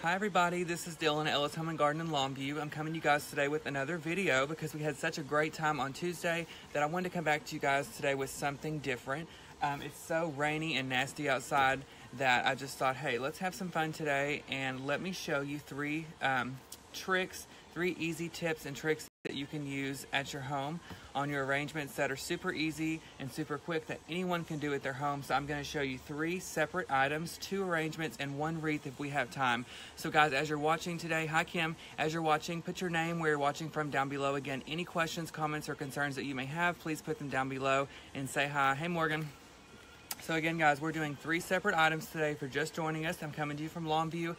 Hi everybody, this is Dylan at Ellis Home and Garden in Longview. I'm coming to you guys today with another video because we had such a great time on Tuesday that I wanted to come back to you guys today with something different. It's so rainy and nasty outside that I just thought, hey, let's have some fun today and let me show you three easy tips and tricks that you can use at your home on your arrangements that are super easy and super quick that anyone can do at their home. So I'm going to show you 3 separate items, 2 arrangements, and 1 wreath if we have time. So guys, as you're watching today, hi Kim, as you're watching, put your name, where you're watching from down below. Again, any questions, comments, or concerns that you may have, please put them down below and say hi. Hey Morgan. So again guys, we're doing 3 separate items today for just joining us. I'm coming to you from Longview.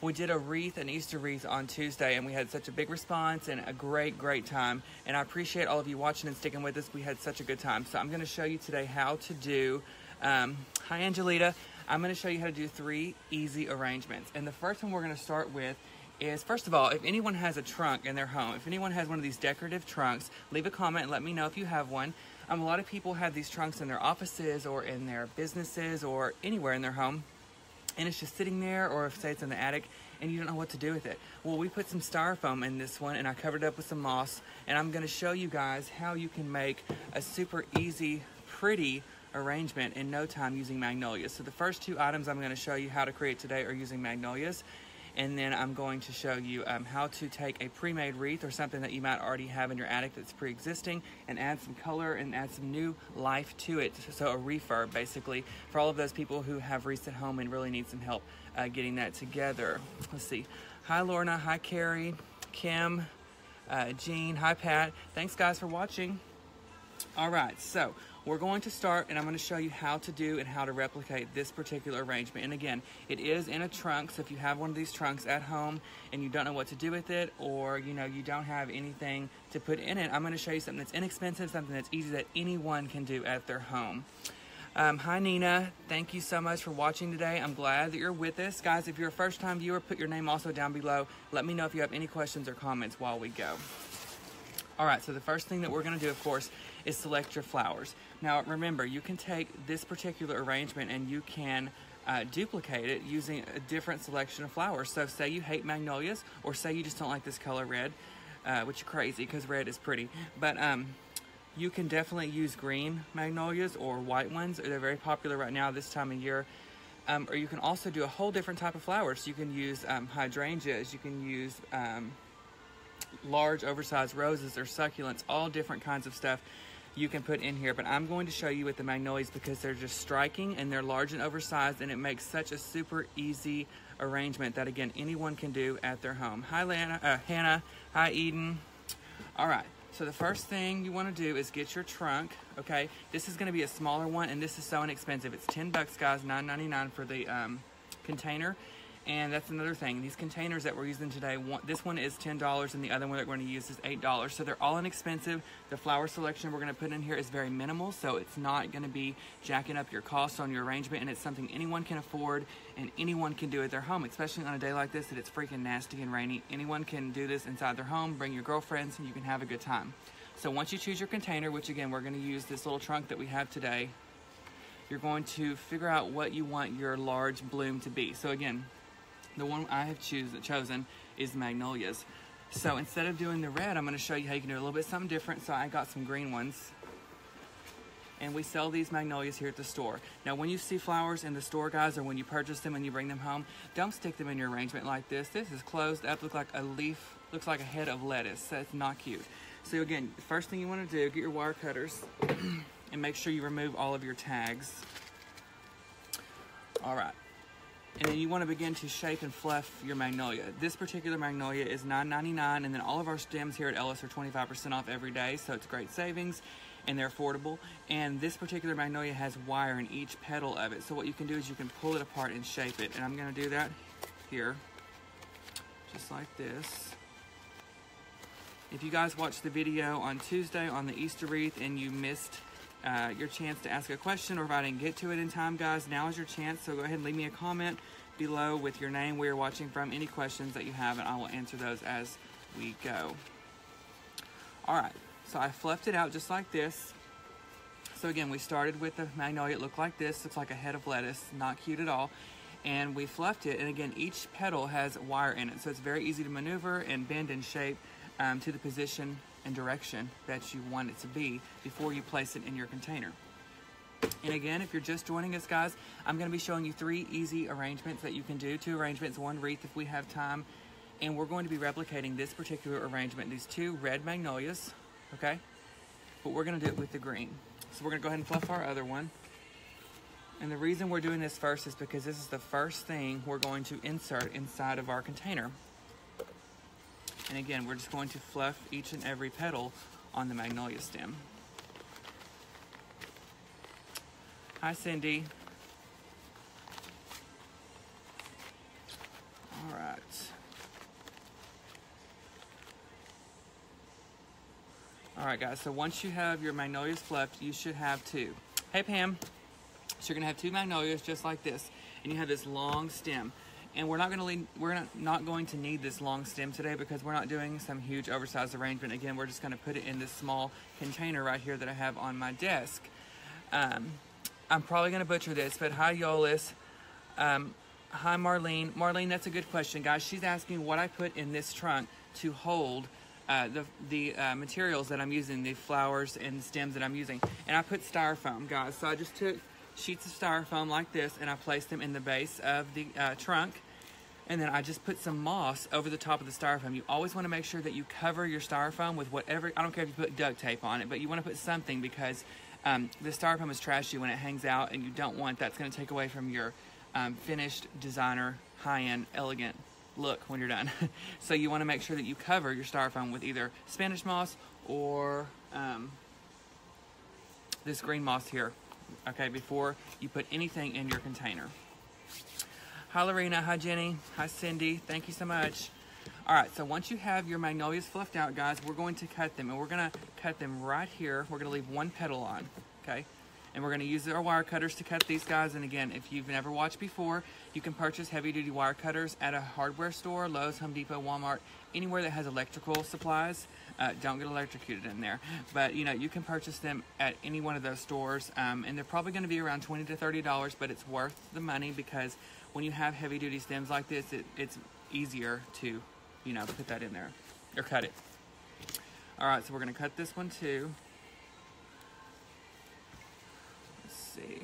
We did a wreath, an Easter wreath on Tuesday, and we had such a big response and a great time. And I appreciate all of you watching and sticking with us. We had such a good time. So I'm going to show you today how to do, hi Angelita, I'm going to show you how to do 3 easy arrangements. And the first one we're going to start with is, first of all, if anyone has a trunk in their home, if anyone has one of these decorative trunks, leave a comment and let me know if you have one. A lot of people have these trunks in their offices or in their businesses or anywhere in their home, and it's just sitting there, or if say it's in the attic and you don't know what to do with it. Well, we put some styrofoam in this one and I covered it up with some moss, and I'm going to show you guys how you can make a super easy, pretty arrangement in no time using magnolias. So the first 2 items I'm going to show you how to create today are using magnolias, and then I'm going to show you how to take a pre-made wreath or something that you might already have in your attic that's pre-existing and add some color and add some new life to it. So a refurb, basically, for all of those people who have wreaths at home and really need some help getting that together. Let's see. Hi Lorna, hi Carrie, Kim, Jean, hi Pat. Thanks guys for watching. All right, so we're going to start, and I'm going to show you how to do and how to replicate this particular arrangement. And again, it is in a trunk, so if you have one of these trunks at home and you don't know what to do with it, or you don't have anything to put in it, I'm going to show you something that's inexpensive, something that's easy that anyone can do at their home. Hi Nina, thank you so much for watching today. I'm glad that you're with us. Guys, if you're a first-time viewer, put your name also down below. Let me know if you have any questions or comments while we go. All right, so the first thing that we're going to do, of course, is select your flowers. Now, remember, you can take this particular arrangement and you can duplicate it using a different selection of flowers. So say you hate magnolias, or say you just don't like this color red, which is crazy because red is pretty. But you can definitely use green magnolias or white ones. They're very popular right now this time of year. Or you can also do a whole different type of flowers. You can use hydrangeas. You can use large oversized roses or succulents, all different kinds of stuff you can put in here. But I'm going to show you with the magnolias because they're just striking and they're large and oversized, and it makes such a super easy arrangement that again anyone can do at their home. Hi Hannah, hi Eden. All right, so the first thing you want to do is get your trunk. Okay, this is going to be a smaller one, and this is so inexpensive. It's $10 guys, $9.99 for the container. And that's another thing. These containers that we're using today, this one is $10 and the other one that we're going to use is $8. So they're all inexpensive. The flower selection we're going to put in here is very minimal, so it's not going to be jacking up your costs on your arrangement, and it's something anyone can afford and anyone can do at their home, especially on a day like this that it's freaking nasty and rainy. Anyone can do this inside their home, bring your girlfriends, and you can have a good time. So once you choose your container, which again, we're going to use this little trunk that we have today, you're going to figure out what you want your large bloom to be. So again, the one I have chosen is magnolias. So instead of doing the red, I'm going to show you how you can do a little bit something different. So I got some green ones. And we sell these magnolias here at the store. Now when you see flowers in the store, guys, or when you purchase them and you bring them home, don't stick them in your arrangement like this. This is closed up, looks like a leaf, looks like a head of lettuce. So it's not cute. So again, the first thing you want to do, get your wire cutters and make sure you remove all of your tags. All right. And then you want to begin to shape and fluff your magnolia. This particular magnolia is $9.99, and then all of our stems here at Ellis are 25% off every day, so it's great savings, and they're affordable. And this particular magnolia has wire in each petal of it, so what you can do is you can pull it apart and shape it. And I'm going to do that here, just like this. If you guys watched the video on Tuesday on the Easter wreath and you missed your chance to ask a question, or if I didn't get to it in time, guys, now is your chance. So go ahead and leave me a comment below with your name, where you're watching from, any questions that you have, and I will answer those as we go. All right, so I fluffed it out just like this. So again, we started with the magnolia. It looked like this. Looks like a head of lettuce, not cute at all. and we fluffed it. And again, each petal has wire in it, so it's very easy to maneuver and bend and shape to the position and direction that you want it to be before you place it in your container. And again, if you're just joining us, guys, I'm going to be showing you 3 easy arrangements that you can do. 2 arrangements, 1 wreath if we have time. And we're going to be replicating this particular arrangement, these 2 red magnolias, okay? But we're going to do it with the green. So we're going to go ahead and fluff our other one. And the reason we're doing this first is because this is the first thing we're going to insert inside of our container. And again, we're just going to fluff each and every petal on the magnolia stem. Hi, Cindy. All right. All right, guys, so once you have your magnolias fluffed, you should have 2. Hey, Pam. So you're gonna have 2 magnolias just like this, and you have this long stem. And we're not going to need this long stem today because we're not doing some huge oversized arrangement. Again, we're just gonna put it in this small container right here that I have on my desk. I'm probably going to butcher this, but hi, Yolis. Hi, Marlene. Marlene, that's a good question, guys. She's asking what I put in this trunk to hold the materials that I'm using, the flowers and stems that I'm using. And I put styrofoam, guys. So I just took sheets of styrofoam like this, and I placed them in the base of the trunk. And then I just put some moss over the top of the styrofoam. You always want to make sure that you cover your styrofoam with whatever, I don't care if you put duct tape on it, but you want to put something because the styrofoam is trashy when it hangs out, and you don't want that's going to take away from your finished designer, high-end, elegant look when you're done. So you want to make sure that you cover your styrofoam with either Spanish moss or this green moss here, okay, before you put anything in your container. Hi, Lorena. Hi, Jenny. Hi, Cindy. Thank you so much. All right, so once you have your magnolias fluffed out, guys, we're going to cut them, and we're going to cut them right here. We're going to leave 1 petal on, okay? And we're going to use our wire cutters to cut these, guys. And again, if you've never watched before, you can purchase heavy-duty wire cutters at a hardware store, Lowe's, Home Depot, Walmart, anywhere that has electrical supplies. Don't get electrocuted in there. But, you know, you can purchase them at any one of those stores, and they're probably going to be around $20 to $30, but it's worth the money because when you have heavy-duty stems like this, it's easier to, you know, put that in there, or cut it. All right, so we're gonna cut this one too. Let's see.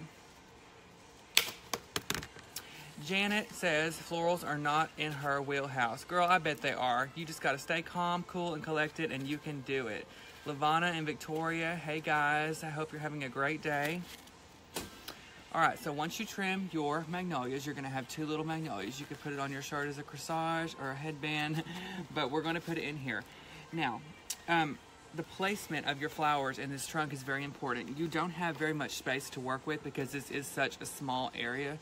Janet says florals are not in her wheelhouse. Girl, I bet they are. You just gotta stay calm, cool, and collected, and you can do it. Lavana and Victoria, hey guys, I hope you're having a great day. All right, so once you trim your magnolias, you're gonna have 2 little magnolias. You could put it on your shirt as a corsage or a headband, but we're gonna put it in here. Now, the placement of your flowers in this trunk is very important. You don't have very much space to work with because this is such a small area,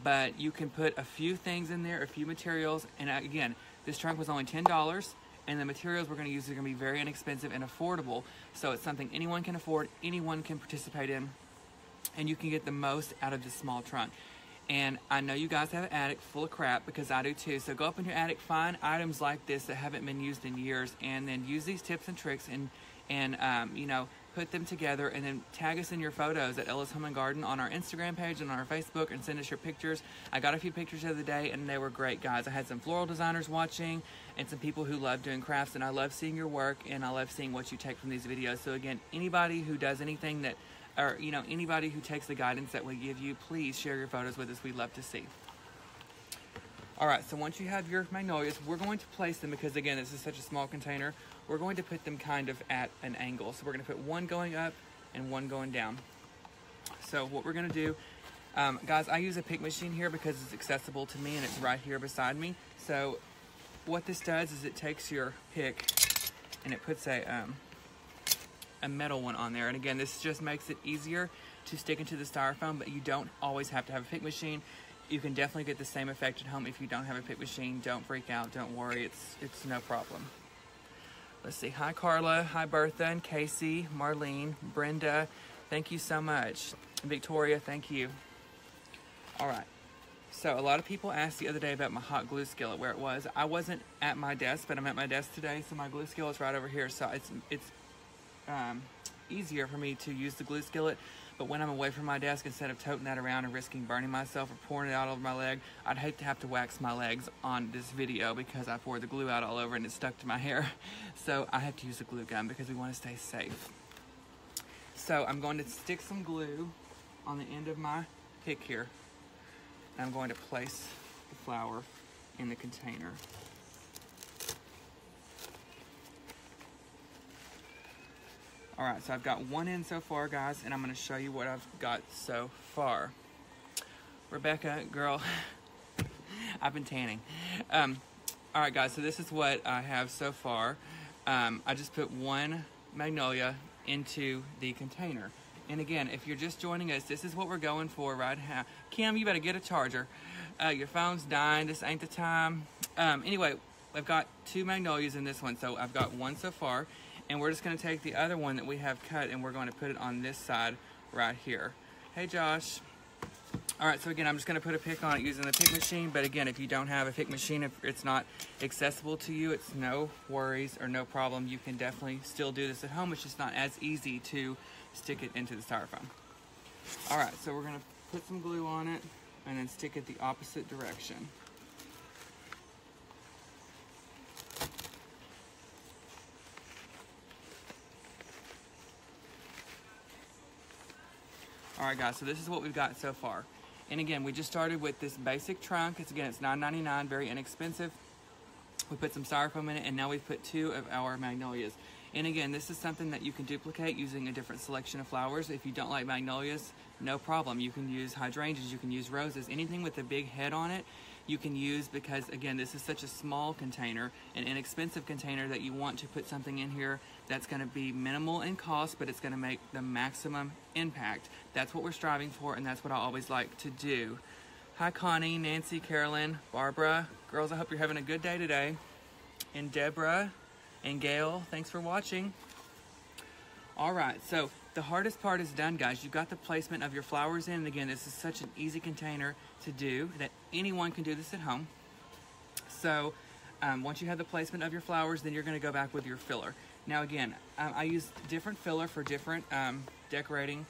but you can put a few things in there, a few materials, and again, this trunk was only $10, and the materials we're gonna use are gonna be very inexpensive and affordable, so it's something anyone can afford, anyone can participate in, and you can get the most out of this small trunk. And I know you guys have an attic full of crap because I do too. So go up in your attic, find items like this that haven't been used in years, and then use these tips and tricks and you know, put them together, and then tag us in your photos at Ella's Home and Garden on our Instagram page and on our Facebook, and send us your pictures. I got a few pictures the other day, and they were great, guys. I had some floral designers watching and some people who love doing crafts, and I love seeing your work, and I love seeing what you take from these videos. So again, anybody who does anything that, or you know, anybody who takes the guidance that we give you, please share your photos with us. We'd love to see. All right, so once you have your magnolias, we're going to place them, because again, this is such a small container, we're going to put them kind of at an angle. So we're going to put one going up and one going down. So what we're going to do, guys, I use a pick machine here because it's accessible to me and it's right here beside me. So what this does is it takes your pick and it puts a metal one on there. And again, this just makes it easier to stick into the styrofoam, but you don't always have to have a pick machine. You can definitely get the same effect at home if you don't have a pick machine. Don't freak out, don't worry, it's no problem. Let's see, hi Carla, hi Bertha and Casey, Marlene, Brenda, thank you so much. Victoria, thank you. All right, so a lot of people asked the other day about my hot glue skillet, where it was. I wasn't at my desk, but I'm at my desk today, so my glue skillet's right over here, so it's easier for me to use the glue skillet. but when I'm away from my desk, instead of toting that around and risking burning myself or pouring it out over my leg, I'd hate to have to wax my legs on this video because I poured the glue out all over and it stuck to my hair. So I have to use a glue gun because we want to stay safe. So I'm going to stick some glue on the end of my pick here. And I'm going to place the flour in the container. All right, so I've got one in so far, guys, and I'm gonna show you what I've got so far. Rebecca, girl, I've been tanning. All right, guys, so this is what I have so far. I just put one magnolia into the container. And again, if you're just joining us, this is what we're going for right now. Kim, you better get a charger. Your phone's dying, this ain't the time. Anyway, I've got 2 magnolias in this one, so I've got one so far. And we're just going to take the other one that we have cut and we're going to put it on this side right here. Hey, Josh. All right, so again, I'm just going to put a pick on it using the pick machine. But again, if you don't have a pick machine, if it's not accessible to you, it's no worries or no problem. You can definitely still do this at home. It's just not as easy to stick it into the styrofoam. All right, so we're going to put some glue on it and then stick it the opposite direction. All right, guys, so this is what we've got so far. And again, we just started with this basic trunk. It's $9.99, very inexpensive. We put some styrofoam in it, and now we've put 2 of our magnolias. And again, this is something that you can duplicate using a different selection of flowers. If you don't like magnolias, no problem. You can use hydrangeas, you can use roses, anything with a big head on it, you can use, because again, this is such a small container, an inexpensive container, that you want to put something in here that's going to be minimal in cost, but it's going to make the maximum impact. That's what we're striving for, and that's what I always like to do. Hi, Connie, Nancy, Carolyn, Barbara. Girls, I hope you're having a good day today. And Deborah and Gail, thanks for watching. All right, so the hardest part is done, guys. You've got the placement of your flowers in. And again, this is such an easy container to do that anyone can do this at home. So once you have the placement of your flowers, then you're going to go back with your filler. Now again, I use different filler for different decorating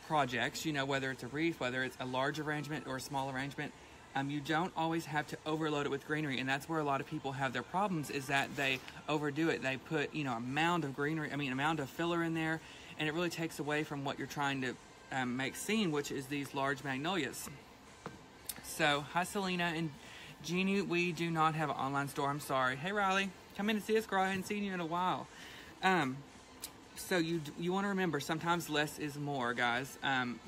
projects, you know, whether it's a wreath, whether it's a large arrangement or a small arrangement. You don't always have to overload it with greenery, and that's where a lot of people have their problems, is that they overdo it. They put, you know, a mound of greenery, a mound of filler in there, and it really takes away from what you're trying to make seen, which is these large magnolias. So, hi Selena and Jeannie, we do not have an online store, I'm sorry. Hey Riley, come in and see us, girl, I hadn't seen you in a while. So you want to remember, sometimes less is more, guys.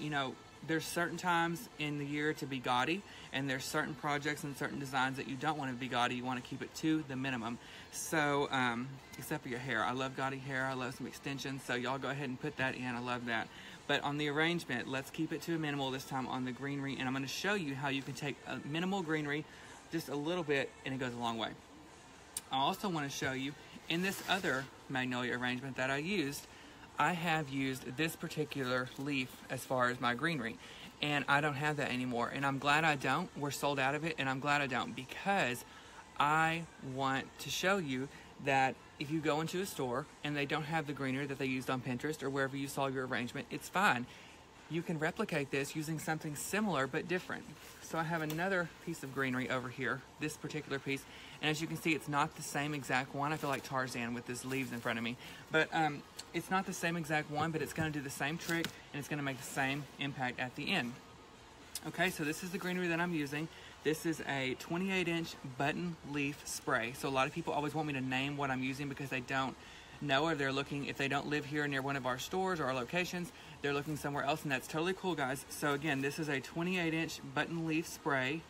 You know, there's certain times in the year to be gaudy, and there's certain projects and certain designs that you don't want to be gaudy. You want to keep it to the minimum. So, except for your hair. I love gaudy hair. I love some extensions. So y'all go ahead and put that in. I love that. But on the arrangement, let's keep it to a minimal this time on the greenery. And I'm going to show you how you can take a minimal greenery, just a little bit, and it goes a long way. I also want to show you, in this other magnolia arrangement that I used, I have used this particular leaf as far as my greenery, and I don't have that anymore, and I'm glad I don't. We're sold out of it, and I'm glad I don't, because I want to show you that if you go into a store and they don't have the greenery that they used on Pinterest or wherever you saw your arrangement, it's fine. You can replicate this using something similar but different. So I have another piece of greenery over here, this particular piece, and as you can see, it's not the same exact one. I feel like Tarzan with his leaves in front of me, but it's not the same exact one, but it's going to do the same trick, and it's going to make the same impact at the end. Okay, so this is the greenery that I'm using. This is a 28-inch button leaf spray. So a lot of people always want me to name what I'm using because they don't know, or they're looking, if they don't live here near one of our stores or our locations, they're looking somewhere else, and that's totally cool, guys. So again, this is a 28-inch button leaf spray,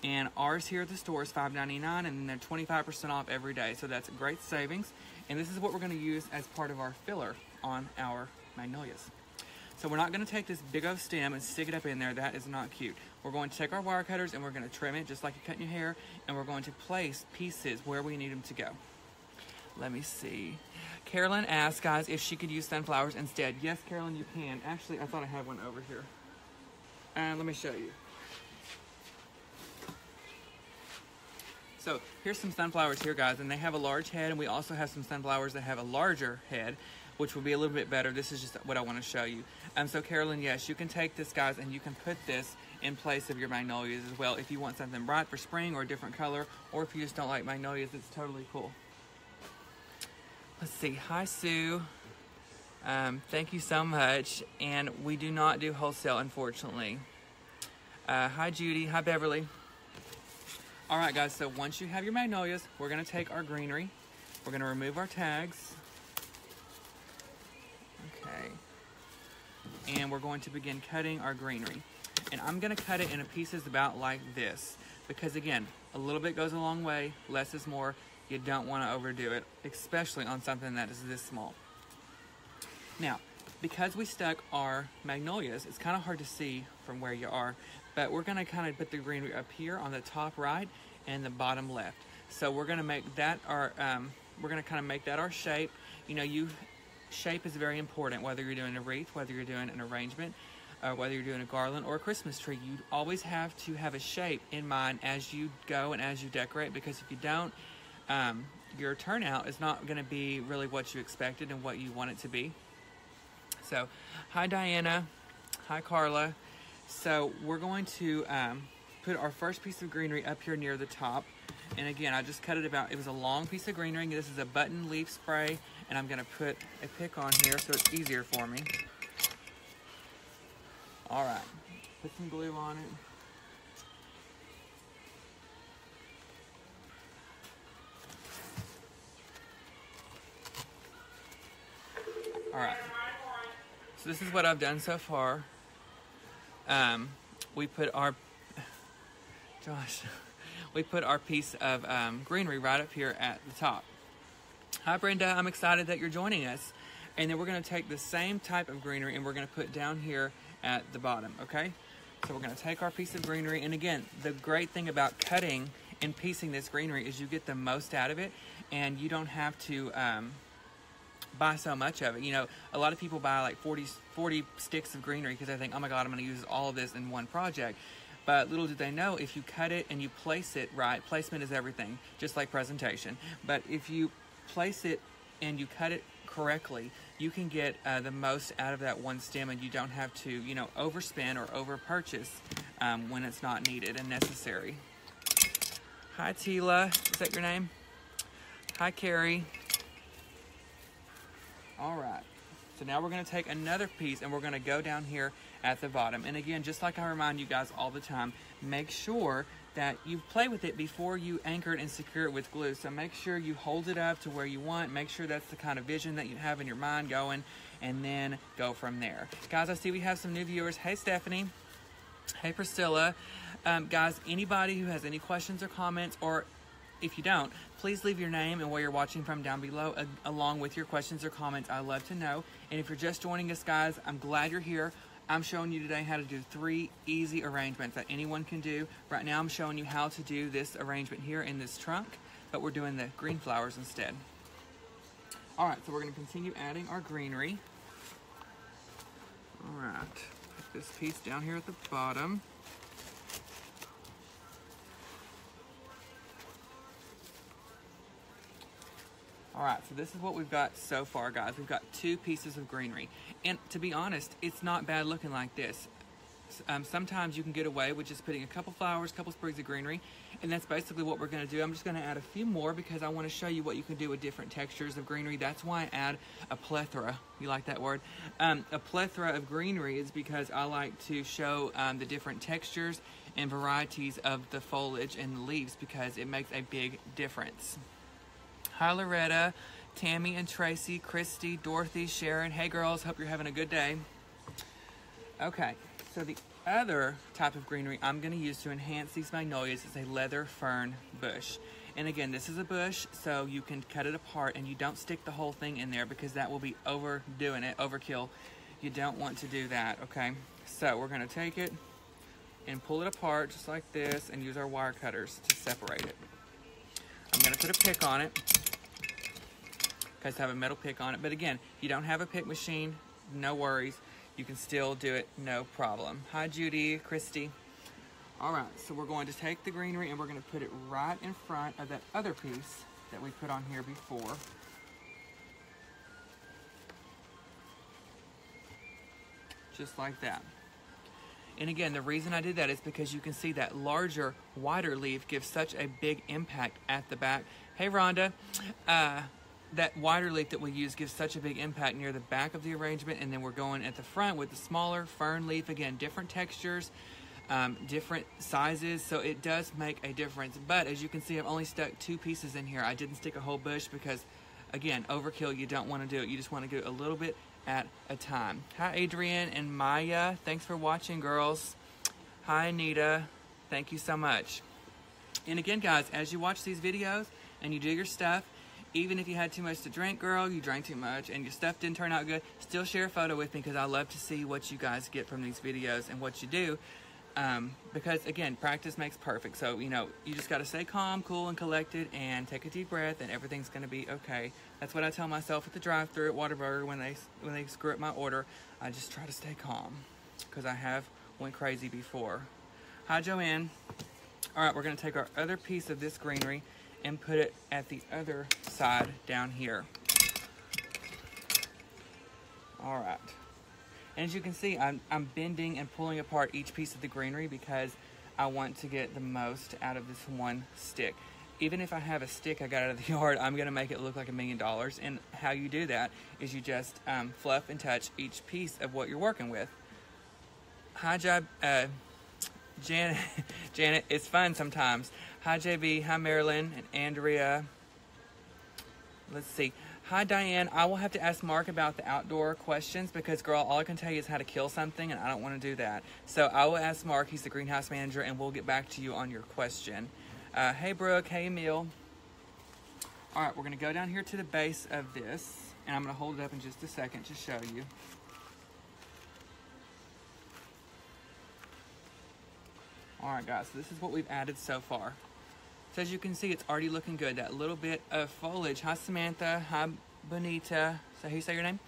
and ours here at the store is $5.99, and then they're 25% off every day. So that's a great savings, and this is what we're going to use as part of our filler on our magnolias. So we're not going to take this big old stem and stick it up in there. That is not cute. We're going to take our wire cutters and we're going to trim it just like you're cutting your hair, and we're going to place pieces where we need them to go. Let me see. Carolyn asked, guys, if she could use sunflowers instead. Yes, Carolyn, you can. Actually, I thought I had one over here. Let me show you. So here's some sunflowers here, guys, and they have a large head, and we also have some sunflowers that have a larger head. which will be a little bit better. This is just what I want to show you. So Carolyn, yes, you can take this, guys, and you can put this in place of your magnolias as well if you want something bright for spring or a different color, or if you just don't like magnolias, it's totally cool. Let's see. Hi, Sue. Thank you so much. And we do not do wholesale, unfortunately. Hi, Judy. Hi, Beverly. All right, guys, so once you have your magnolias, we're going to take our greenery. We're going to remove our tags. Okay. And we're going to begin cutting our greenery. And I'm going to cut it into pieces about like this. Because, again, a little bit goes a long way. Less is more. You don't want to overdo it, especially on something that is this small. Now, because we stuck our magnolias, it's kind of hard to see from where you are, but we're going to kind of put the greenery up here on the top right and the bottom left. So we're going to make that our, we're going to kind of make that our shape. You know, shape is very important, whether you're doing a wreath, whether you're doing an arrangement, whether you're doing a garland or a Christmas tree. You always have to have a shape in mind as you go and as you decorate, because if you don't, your turnout is not going to be really what you expected and what you want it to be. So, hi Diana, hi Carla. So we're going to put our first piece of greenery up here near the top. And again, I just cut it about, it was a long piece of greenery. This is a button leaf spray, and I'm going to put a pick on here so it's easier for me. All right, put some glue on it. All right. So this is what I've done so far. We put our piece of greenery right up here at the top. Hi Brenda, I'm excited that you're joining us. And then we're going to take the same type of greenery and we're going to put down here at the bottom, okay? So we're going to take our piece of greenery, and again, the great thing about cutting and piecing this greenery is you get the most out of it, and you don't have to buy so much of it. You know, a lot of people buy like 40 sticks of greenery because they think, oh my God, I'm going to use all of this in one project. But little do they know, if you cut it and you place it right, placement is everything, just like presentation. But if you place it and you cut it correctly, you can get the most out of that one stem, and you don't have to, you know, overspend or over purchase when it's not needed and necessary. Hi Tila, is that your name? Hi Carrie. All right, so now we're going to take another piece and we're going to go down here at the bottom. And again, just like I remind you guys all the time, make sure that you play with it before you anchor it and secure it with glue. So make sure you hold it up to where you want. Make sure that's the kind of vision that you have in your mind going, and then go from there. Guys, I see we have some new viewers. Hey, Stephanie. Hey, Priscilla. Guys, anybody who has any questions or comments, or if you don't, please leave your name and where you're watching from down below, along with your questions or comments. I love to know. And if you're just joining us, guys, I'm glad you're here. I'm showing you today how to do 3 easy arrangements that anyone can do. Right now I'm showing you how to do this arrangement here in this trunk, but we're doing the green flowers instead. All right, so we're going to continue adding our greenery. All right, put this piece down here at the bottom. All right, so this is what we've got so far, guys. We've got 2 pieces of greenery. And to be honest, it's not bad looking like this. Sometimes you can get away with just putting a couple flowers, couple sprigs of greenery, and that's basically what we're going to do. I'm just going to add a few more because I want to show you what you can do with different textures of greenery. That's why I add a plethora. You like that word? A plethora of greenery is because I like to show the different textures and varieties of the foliage and the leaves, because it makes a big difference. Hi Loretta, Tammy and Tracy, Christy, Dorothy, Sharon. Hey girls, hope you're having a good day. Okay, so the other type of greenery I'm going to use to enhance these magnolias is a leather fern bush. And again, this is a bush, so you can cut it apart and you don't stick the whole thing in there because that will be overdoing it, overkill. You don't want to do that, okay? So we're going to take it and pull it apart just like this and use our wire cutters to separate it. I'm going to put a pick on it, because I have a metal pick on it. But again, you don't have a pick machine, no worries. You can still do it, no problem. Hi, Judy, Christy. All right, so we're going to take the greenery and we're going to put it right in front of that other piece that we put on here before. just like that. And again, the reason I did that is because you can see that larger, wider leaf gives such a big impact at the back. Hey, Rhonda. That wider leaf that we use gives such a big impact near the back of the arrangement, and then we're going at the front with the smaller fern leaf. Again, different textures, different sizes, so it does make a difference. But as you can see, I've only stuck 2 pieces in here. I didn't stick a whole bush because, again, overkill, you don't want to do it. You just want to do a little bit at a time. Hi, Adrienne and Maya. Thanks for watching, girls. Hi, Anita. Thank you so much. And again, guys, as you watch these videos and you do your stuff, even if you had too much to drink, girl, you drank too much, and your stuff didn't turn out good, still share a photo with me because I love to see what you guys get from these videos and what you do. Because, again, practice makes perfect. So, you know, you just got to stay calm, cool, and collected, and take a deep breath, and everything's going to be okay. That's what I tell myself at the drive-thru at Whataburger when they screw up my order. I just try to stay calm because I have went crazy before. Hi, Joanne. All right, we're going to take our other piece of this greenery and put it at the other side down here. All right. And as you can see, I'm bending and pulling apart each piece of the greenery because I want to get the most out of this one stick. Even if I have a stick I got out of the yard, I'm going to make it look like $1 million. And how you do that is you just fluff and touch each piece of what you're working with. Hi, Janet. Janet, it's fun sometimes. Hi, JB. Hi, Marilyn and Andrea. Let's see. Hi, Diane. I will have to ask Mark about the outdoor questions because, girl, all I can tell you is how to kill something, and I don't want to do that. So I will ask Mark. He's the greenhouse manager, and we'll get back to you on your question. Hey, Brooke. Hey, Emil. All right, we're going to go down here to the base of this, and I'm going to hold it up in just a second to show you. All right, guys, so this is what we've added so far. So as you can see, it's already looking good. That little bit of foliage. Hi, Samantha. Hi, Bonita. So how you say your name?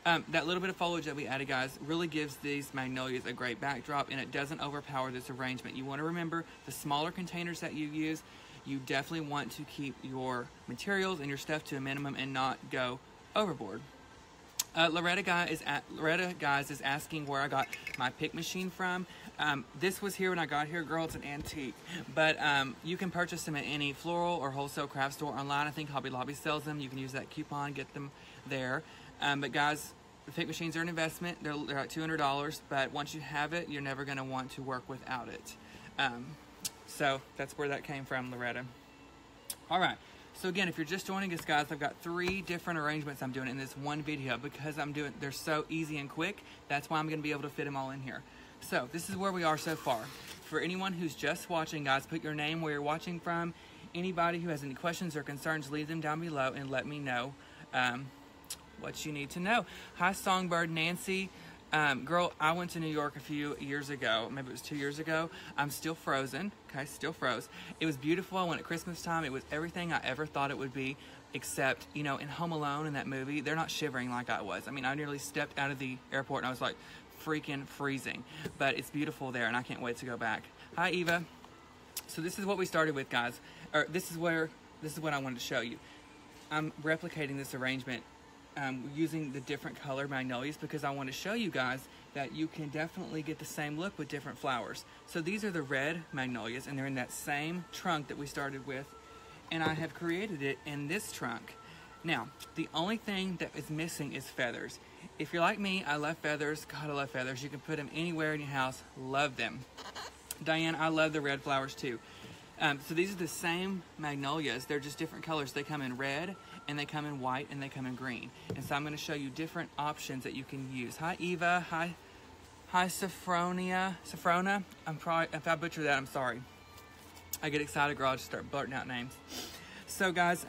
That little bit of foliage that we added, guys, really gives these magnolias a great backdrop, and it doesn't overpower this arrangement. You want to remember the smaller containers that you use, you definitely want to keep your materials and your stuff to a minimum and not go overboard. Loretta, guys, is asking where I got my pick machine from. This was here when I got here, girl. It's an antique, but you can purchase them at any floral or wholesale craft store online. I think Hobby Lobby sells them. You can use that coupon, get them there. But guys, the pick machines are an investment. They're like $200, but once you have it, you're never going to want to work without it. So that's where that came from, Loretta. All right. So again, if you're just joining us, guys, I've got 3 different arrangements I'm doing in this one video because they're so easy and quick. That's why I'm going to be able to fit them all in here. So this is where we are so far. For anyone who's just watching, guys, put your name, where you're watching from. Anybody who has any questions or concerns, leave them down below and let me know what you need to know. Hi, Songbird Nancy. Girl, I went to New York a few years ago. Maybe it was 2 years ago. I'm still frozen. Okay, still froze. It was beautiful. I went at Christmas time. It was everything I ever thought it would be, except, you know, in Home Alone, in that movie, they're not shivering like I was. I mean, I nearly stepped out of the airport and I was like freaking freezing. But it's beautiful there, and I can't wait to go back. Hi, Eva. So this is what we started with, guys. Or this is what I wanted to show you. I'm replicating this arrangement using the different color magnolias because I want to show you guys that you can definitely get the same look with different flowers. So these are the red magnolias, and they're in that same trunk that we started with, and I have created it in this trunk. Now, the only thing that is missing is feathers. If you're like me, I love feathers. God, I love feathers. You can put them anywhere in your house. Love them. Diane, I love the red flowers too. So these are the same magnolias. They're just different colors. They come in red, and they come in white, and they come in green. And so I'm going to show you different options that you can use. Hi, Eva. Hi, Sophrona. If I butcher that, I'm sorry. I get excited, girl. I just start blurting out names. So, guys,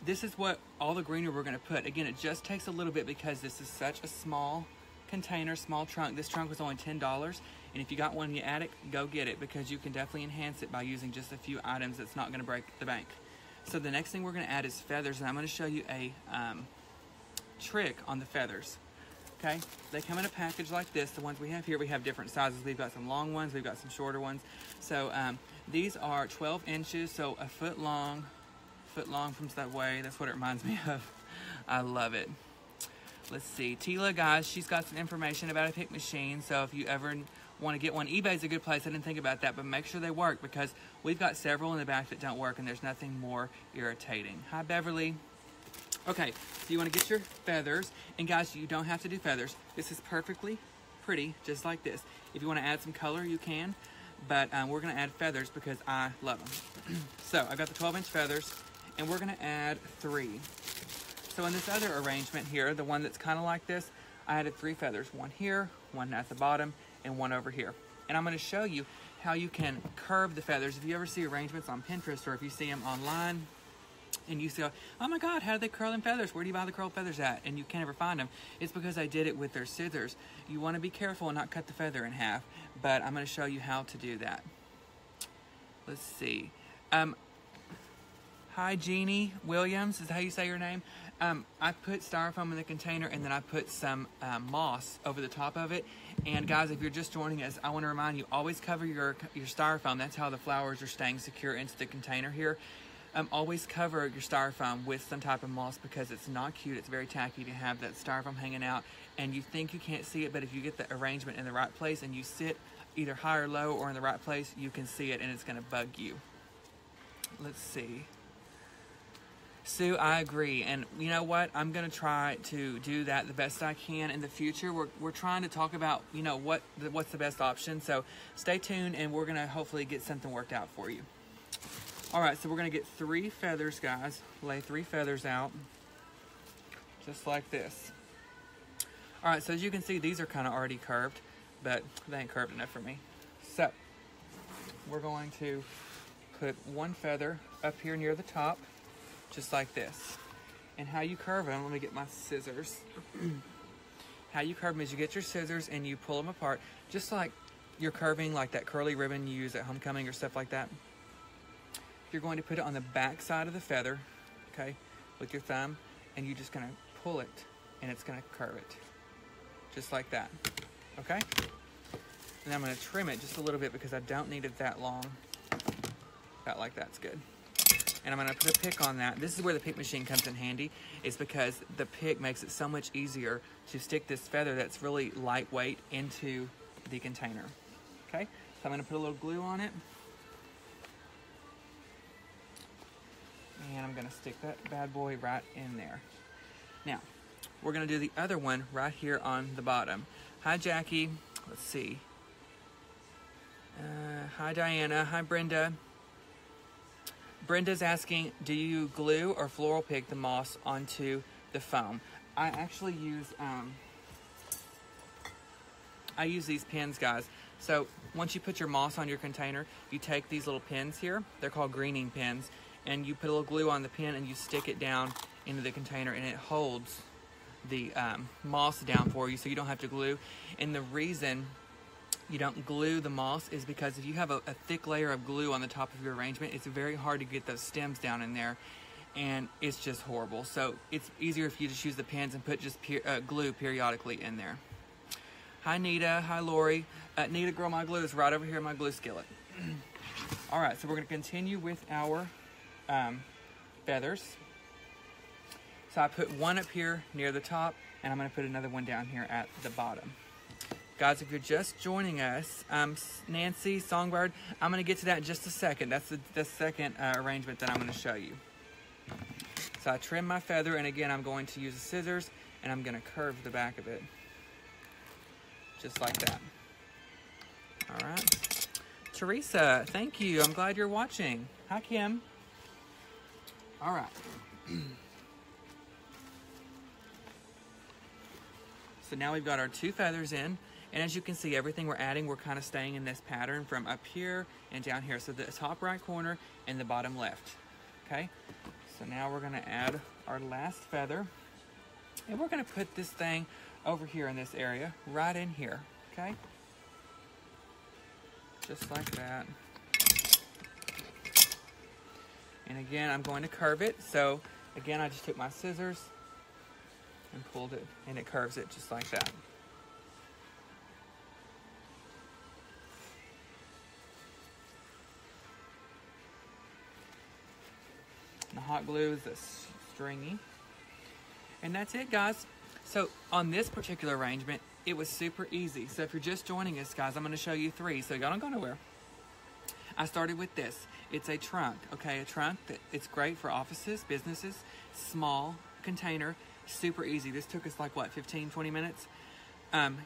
this is what all the greenery we're going to put. Again, it just takes a little bit because this is such a small container, small trunk. This trunk was only $10. And if you got one in your attic, go get it because you can definitely enhance it by using just a few items that's not going to break the bank. So the next thing we're going to add is feathers, and I'm going to show you a trick on the feathers. Okay, they come in a package like this. The ones we have here, we have different sizes. We've got some long ones, we've got some shorter ones. So these are 12 inches, so a foot long from that way. That's what it reminds me of. I love it. Let's see, Tila, guys, she's got some information about a pick machine, so if you ever want to get one, eBay's a good place. I didn't think about that, but make sure they work, because we've got several in the back that don't work, and there's nothing more irritating. Hi, Beverly. Okay, so you want to get your feathers, and guys, you don't have to do feathers. This is perfectly pretty, just like this. If you want to add some color, you can, but we're going to add feathers because I love them. So I've got the 12-inch feathers, and we're going to add 3. So in this other arrangement here, the one that's kind of like this, I added 3 feathers. 1 here, 1 at the bottom, and 1 over here. And I'm going to show you how you can curve the feathers. If you ever see arrangements on Pinterest, or if you see them online, and you say, oh my God, how do they curl in feathers? Where do you buy the curled feathers at? And you can't ever find them. It's because I did it with their scissors. You want to be careful and not cut the feather in half, but I'm going to show you how to do that. Let's see. Hi, Jeannie Williams, is how you say your name. I put styrofoam in the container, and then I put some moss over the top of it. And guys, if you're just joining us, I want to remind you, always cover your styrofoam. That's how the flowers are staying secure into the container here. Always cover your styrofoam with some type of moss, because it's not cute. It's very tacky to have that styrofoam hanging out, and you think you can't see it, but if you get the arrangement in the right place and you sit either high or low or in the right place, you can see it, and it's going to bug you. Let's see. Sue, I agree, and you know what? I'm going to try to do that the best I can in the future. We're trying to talk about, you know, what's the best option, so stay tuned, and we're going to hopefully get something worked out for you. All right, so we're going to get 3 feathers, guys. Lay 3 feathers out, just like this. All right, so as you can see, these are kind of already curved, but they ain't curved enough for me. So we're going to put 1 feather up here near the top, just like this. And how you curve them, let me get my scissors. How you curve them is you get your scissors and you pull them apart, just like you're curving like that curly ribbon you use at homecoming or stuff like that. You're going to put it on the back side of the feather, okay, with your thumb, and you're just going to pull it, and it's going to curve it, just like that, okay? And I'm going to trim it just a little bit because I don't need it that long. About like that's good. And I'm going to put a pick on that. This is where the pick machine comes in handy, is because the pick makes it so much easier to stick this feather that's really lightweight into the container, okay? So I'm going to put a little glue on it. And I'm going to stick that bad boy right in there. Now, we're going to do the other one right here on the bottom. Hi, Jackie. Let's see. Hi, Diana. Hi, Brenda. Brenda's asking, do you glue or floral pick the moss onto the foam? I actually use, these pins, guys. So once you put your moss on your container, you take these little pins here. They're called greening pins. And you put a little glue on the pin and you stick it down into the container, and it holds the moss down for you, so you don't have to glue. And the reason you don't glue the moss is because if you have a thick layer of glue on the top of your arrangement, it's very hard to get those stems down in there, and it's just horrible. So it's easier if you just use the pins and put just glue periodically in there. Hi, Nita. Hi, Lori. Nita, girl, my glue is right over here in my glue skillet. All right, so we're going to continue with our feathers. So I put 1 up here near the top, and I'm going to put another one down here at the bottom. Guys, if you're just joining us, Nancy, Songbird, I'm going to get to that in just a second. That's the second arrangement that I'm going to show you. So I trim my feather, and again, I'm going to use the scissors, and I'm going to curve the back of it, just like that. All right. Teresa, thank you. I'm glad you're watching. Hi, Kim. All right. So now we've got our 2 feathers in, and as you can see, everything we're adding, we're kind of staying in this pattern from up here and down here. So the top right corner and the bottom left, okay? So now we're gonna add our last feather, and we're gonna put this thing over here in this area, right in here, okay? Just like that. And again, I'm going to curve it. So again, I just took my scissors and pulled it, and it curves it just like that. The hot glue is this stringy. And that's it, guys. So on this particular arrangement, it was super easy. So if you're just joining us, guys, I'm going to show you three, so y'all don't go nowhere. I started with this. It's a trunk, okay? A trunk that it's great for offices, businesses, small container, super easy. This took us like what, 15, 20 minutes?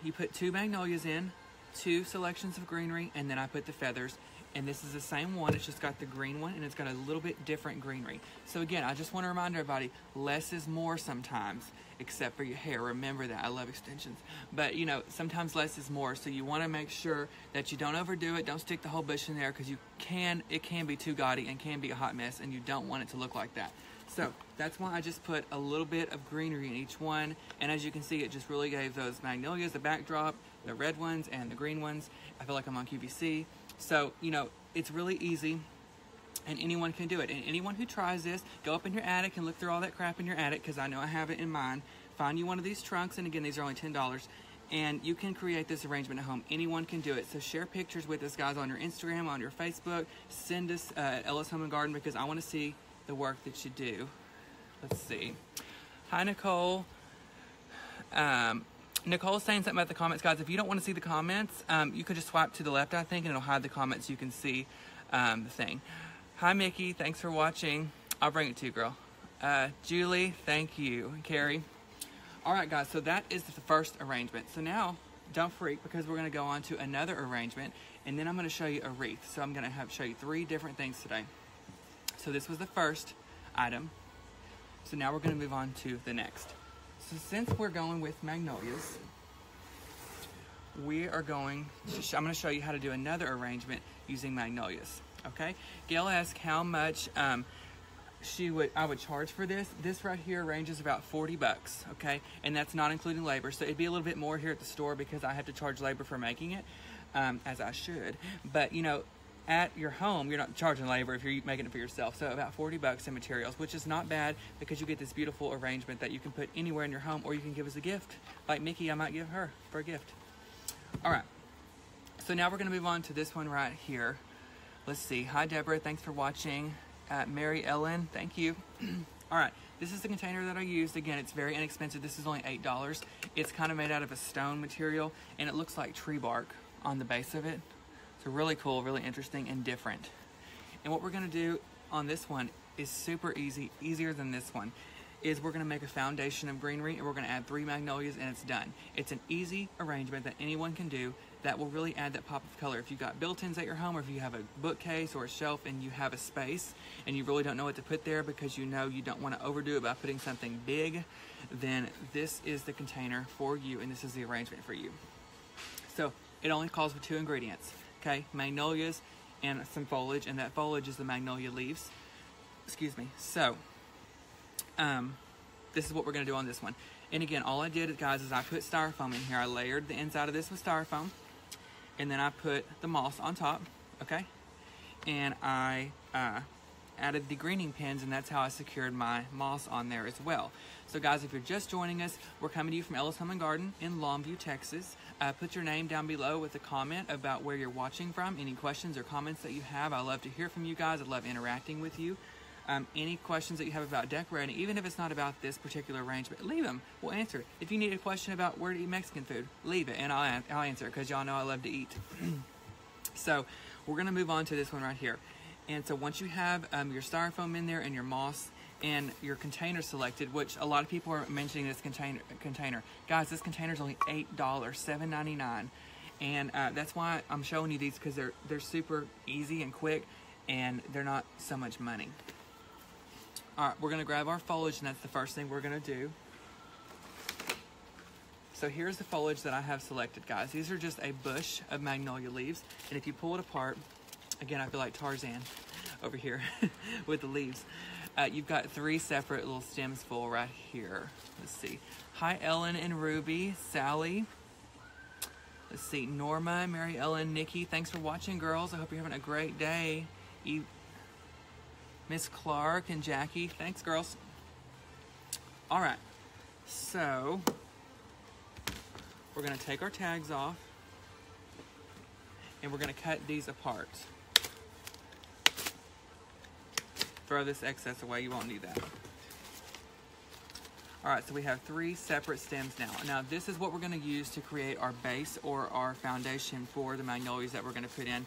You put 2 magnolias in, 2 selections of greenery, and then I put the feathers. And this is the same one, it's just got the green one, and it's got a little bit different greenery. So again, I just want to remind everybody, less is more sometimes, except for your hair. Remember that. I love extensions. But, you know, sometimes less is more, so you want to make sure that you don't overdo it. Don't stick the whole bush in there, because it can be too gaudy and can be a hot mess, and you don't want it to look like that. So that's why I just put a little bit of greenery in each one, and as you can see, it just really gave those magnolias the backdrop, the red ones and the green ones. I feel like I'm on QVC. So, you know, it's really easy, and anyone can do it. And anyone who tries this, go up in your attic and look through all that crap in your attic, because I know I have it in mine. Find you one of these trunks, and again, these are only $10, and you can create this arrangement at home. Anyone can do it. So share pictures with us, guys, on your Instagram, on your Facebook. Send us Ella's Home and Garden, because I want to see the work that you do. Let's see. Hi, Nicole. Nicole's saying something about the comments, guys. If you don't want to see the comments, you could just swipe to the left, I think, and it'll hide the comments. You can see the thing. Hi, Mickey. Thanks for watching. I'll bring it to you, girl. Julie, thank you. Carrie. All right, guys. So that is the first arrangement. So now, don't freak, because we're going to go on to another arrangement, and then I'm going to show you a wreath. So I'm going to show you 3 different things today. So this was the first item. So now we're going to move on to the next. So since we're going with magnolias, we are going to, I'm going to show you how to do another arrangement using magnolias, okay? Gail asked how much I would charge for this. This right here ranges about 40 bucks, okay? And that's not including labor. So it'd be a little bit more here at the store, because I have to charge labor for making it, as I should. But, you know, at your home, you're not charging labor if you're making it for yourself. So about 40 bucks in materials, which is not bad, because you get this beautiful arrangement that you can put anywhere in your home, or you can give as a gift. Like Mickey, I might give her for a gift. All right. So now we're going to move on to this one right here. Let's see. Hi, Deborah. Thanks for watching. Mary Ellen, thank you. All right. This is the container that I used. Again, it's very inexpensive. This is only $8. It's kind of made out of a stone material, and it looks like tree bark on the base of it. So really cool, really interesting, and different. And what we're going to do on this one is super easy, easier than this one, is we're going to make a foundation of greenery, and we're going to add 3 magnolias, and it's done. It's an easy arrangement that anyone can do that will really add that pop of color. If you've got built-ins at your home, or if you have a bookcase or a shelf and you have a space and you really don't know what to put there, because you know you don't want to overdo it by putting something big, then this is the container for you, and this is the arrangement for you. So it only calls for 2 ingredients. Okay, magnolias and some foliage, and that foliage is the magnolia leaves. Excuse me. So, this is what we're going to do on this one. And again, all I did, guys, is I put styrofoam in here. I layered the inside of this with styrofoam, and then I put the moss on top, okay? And I added the greening pins, and that's how I secured my moss on there as well. So guys, if you're just joining us, we're coming to you from Ella's Home and Garden in Longview, Texas. Put your name down below with a comment about where you're watching from, any questions or comments that you have. I love to hear from you guys. I love interacting with you. Any questions that you have about decorating, even if it's not about this particular arrangement, leave them. We'll answer it. If you need a question about where to eat Mexican food, leave it, and I'll answer it, because y'all know I love to eat. So we're going to move on to this one right here. And so once you have your styrofoam in there and your moss and your container selected, which a lot of people are mentioning this container. Guys, this container is only $8, $7.99. And that's why I'm showing you these, because they're super easy and quick, and they're not so much money. All right, we're going to grab our foliage, and that's the first thing we're going to do. So here's the foliage that I have selected, guys. These are just a bush of magnolia leaves, and if you pull it apart, again, I feel like Tarzan over here with the leaves. You've got 3 separate little stems full right here. Let's see. Hi, Ellen and Ruby, Sally. Let's see, Norma, Mary Ellen, Nikki. Thanks for watching, girls. I hope you're having a great day. Miss Clark and Jackie. Thanks, girls. All right. So we're going to take our tags off, and we're going to cut these apart. Throw this excess away, you won't need that. All right, so we have 3 separate stems now. Now this is what we're gonna use to create our base or our foundation for the magnolias that we're gonna put in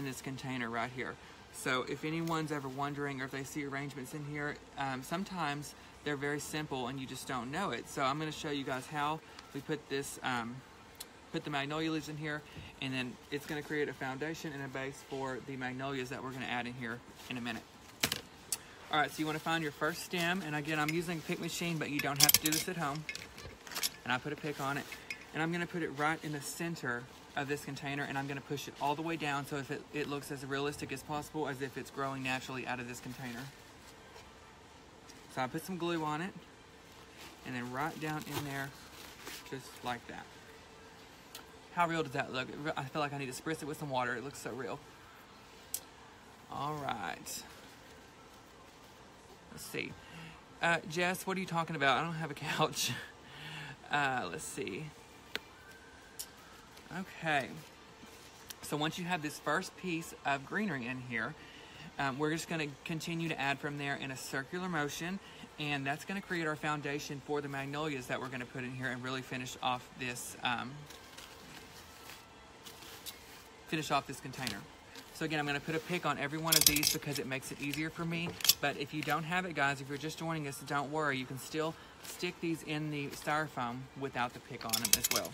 this container right here. So if anyone's ever wondering, or if they see arrangements in here, sometimes they're very simple and you just don't know it. So I'm gonna show you guys how we put this, put the magnolia leaves in here, and then it's gonna create a foundation and a base for the magnolias that we're gonna add in here in a minute. All right, so you want to find your first stem, and again, I'm using a pick machine, but you don't have to do this at home. And I put a pick on it, and I'm going to put it right in the center of this container, and I'm going to push it all the way down so if it looks as realistic as possible, as if it's growing naturally out of this container. So I put some glue on it, and then right down in there, just like that. How real does that look? I feel like I need to spritz it with some water. It looks so real. All right. Let's see. Jess, what are you talking about? I don't have a couch. Let's see. Okay. So once you have this first piece of greenery in here, we're just going to continue to add from there in a circular motion, and that's going to create our foundation for the magnolias that we're going to put in here and really finish off this container. So again, I'm going to put a pick on every one of these because it makes it easier for me. But if you don't have it, guys, if you're just joining us, don't worry. You can still stick these in the styrofoam without the pick on them as well.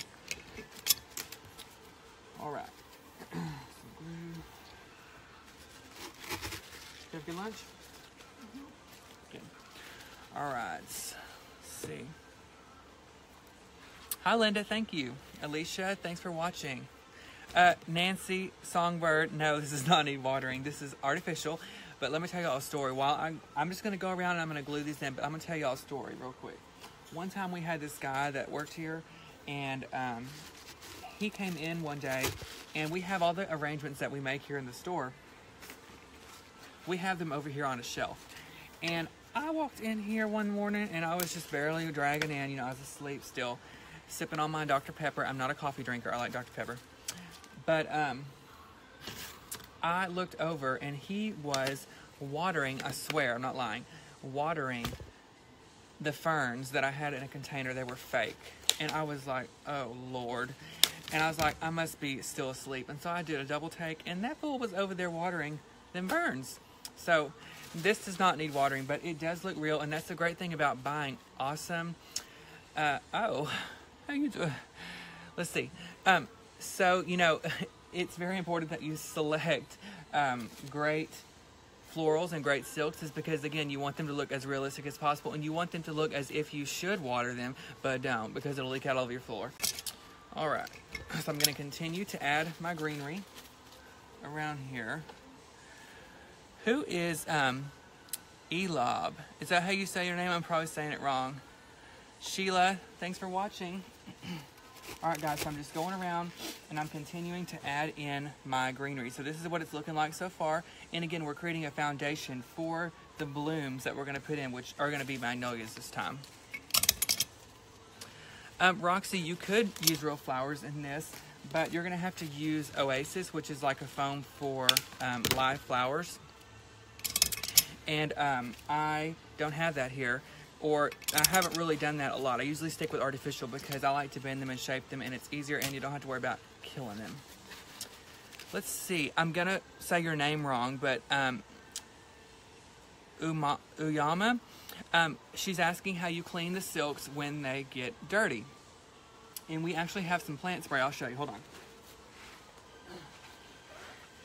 All right. Some glue. Did you have a good lunch? Good. All right. Let's see. Hi, Linda. Thank you. Alicia, thanks for watching. Nancy Songbird, no, this is not need watering. This is artificial. But let me tell y'all a story. While I'm just going to go around and I'm going to glue these in, but I'm going to tell y'all a story real quick. One time we had this guy that worked here, and he came in one day, and we have all the arrangements that we make here in the store. We have them over here on a shelf. And I walked in here one morning, and I was just barely dragging in. You know, I was asleep still, sipping on my Dr. Pepper. I'm not a coffee drinker. I like Dr. Pepper. But I looked over, and he was watering, I swear, I'm not lying, watering the ferns that I had in a container. They were fake. And I was like, oh, Lord. And I was like, I must be still asleep. And so I did a double take, and that fool was over there watering them ferns. So this does not need watering, but it does look real, and that's the great thing about buying awesome. How you doing? Let's see. So, you know, it's very important that you select great florals and great silks, is because, again, you want them to look as realistic as possible, and you want them to look as if you should water them, but don't, because it'll leak out all over your floor. All right, so I'm going to continue to add my greenery around here. Who is Elob? Is that how you say your name? I'm probably saying it wrong. Sheila, thanks for watching. All right, guys, so I'm just going around and I'm continuing to add in my greenery. So this is what it's looking like so far. And again, we're creating a foundation for the blooms that we're going to put in, which are going to be magnolias this time. Roxy, you could use real flowers in this, but you're going to have to use Oasis, which is like a foam for live flowers. And I don't have that here. Or I haven't really done that a lot. I usually stick with artificial because I like to bend them and shape them, and it's easier, and you don't have to worry about killing them. Let's see. I'm going to say your name wrong, but Uyama, she's asking how you clean the silks when they get dirty. And we actually have some plant spray. I'll show you. Hold on.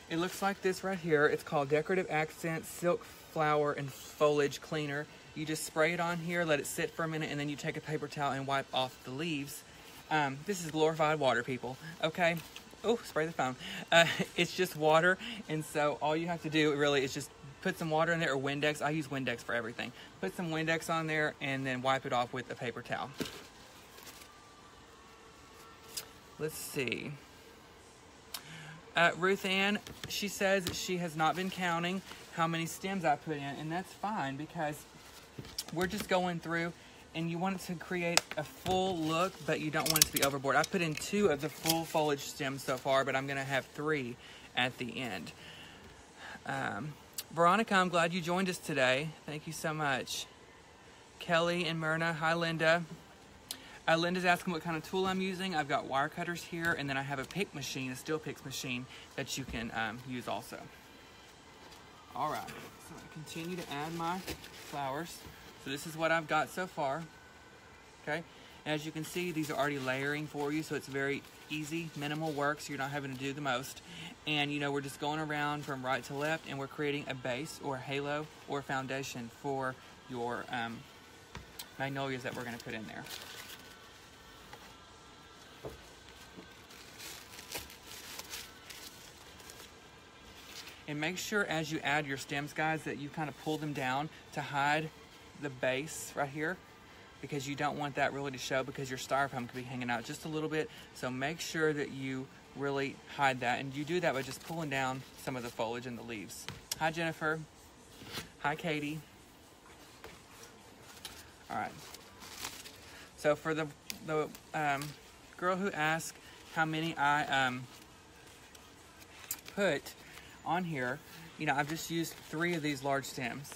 It looks like this right here. It's called Decorative Accent Silk Flower and Foliage Cleaner. You just spray it on here, let it sit for a minute, and then you take a paper towel and wipe off the leaves. This is glorified water, people, okay? Oh, spray the phone. It's just water, and so all you have to do really is just put some water in there, or Windex. I use Windex for everything. Put some Windex on there, and then wipe it off with a paper towel. Let's see. Ruth Ann, she says she has not been counting how many stems I put in, and that's fine because we're just going through, and you want it to create a full look, but you don't want it to be overboard. I put in 2 of the full foliage stems so far, but I'm going to have 3 at the end. Veronica, I'm glad you joined us today. Thank you so much. Kelly and Myrna. Hi, Linda. Linda's asking what kind of tool I'm using. I've got wire cutters here, and then I have a pick machine, a steel picks machine that you can use also. All right, so I continue to add my flowers. So this is what I've got so far, okay? As you can see, these are already layering for you, so it's very easy, minimal work, so you're not having to do the most. And you know, we're just going around from right to left, and we're creating a base or a halo or a foundation for your magnolias that we're gonna put in there. And make sure as you add your stems, guys, that you kind of pull them down to hide the base right here, because you don't want that really to show, because your styrofoam could be hanging out just a little bit. So make sure that you really hide that, and you do that by just pulling down some of the foliage and the leaves. Hi, Jennifer. Hi, Katie. All right. So for the girl who asked how many I put on here, you know, I've just used 3 of these large stems.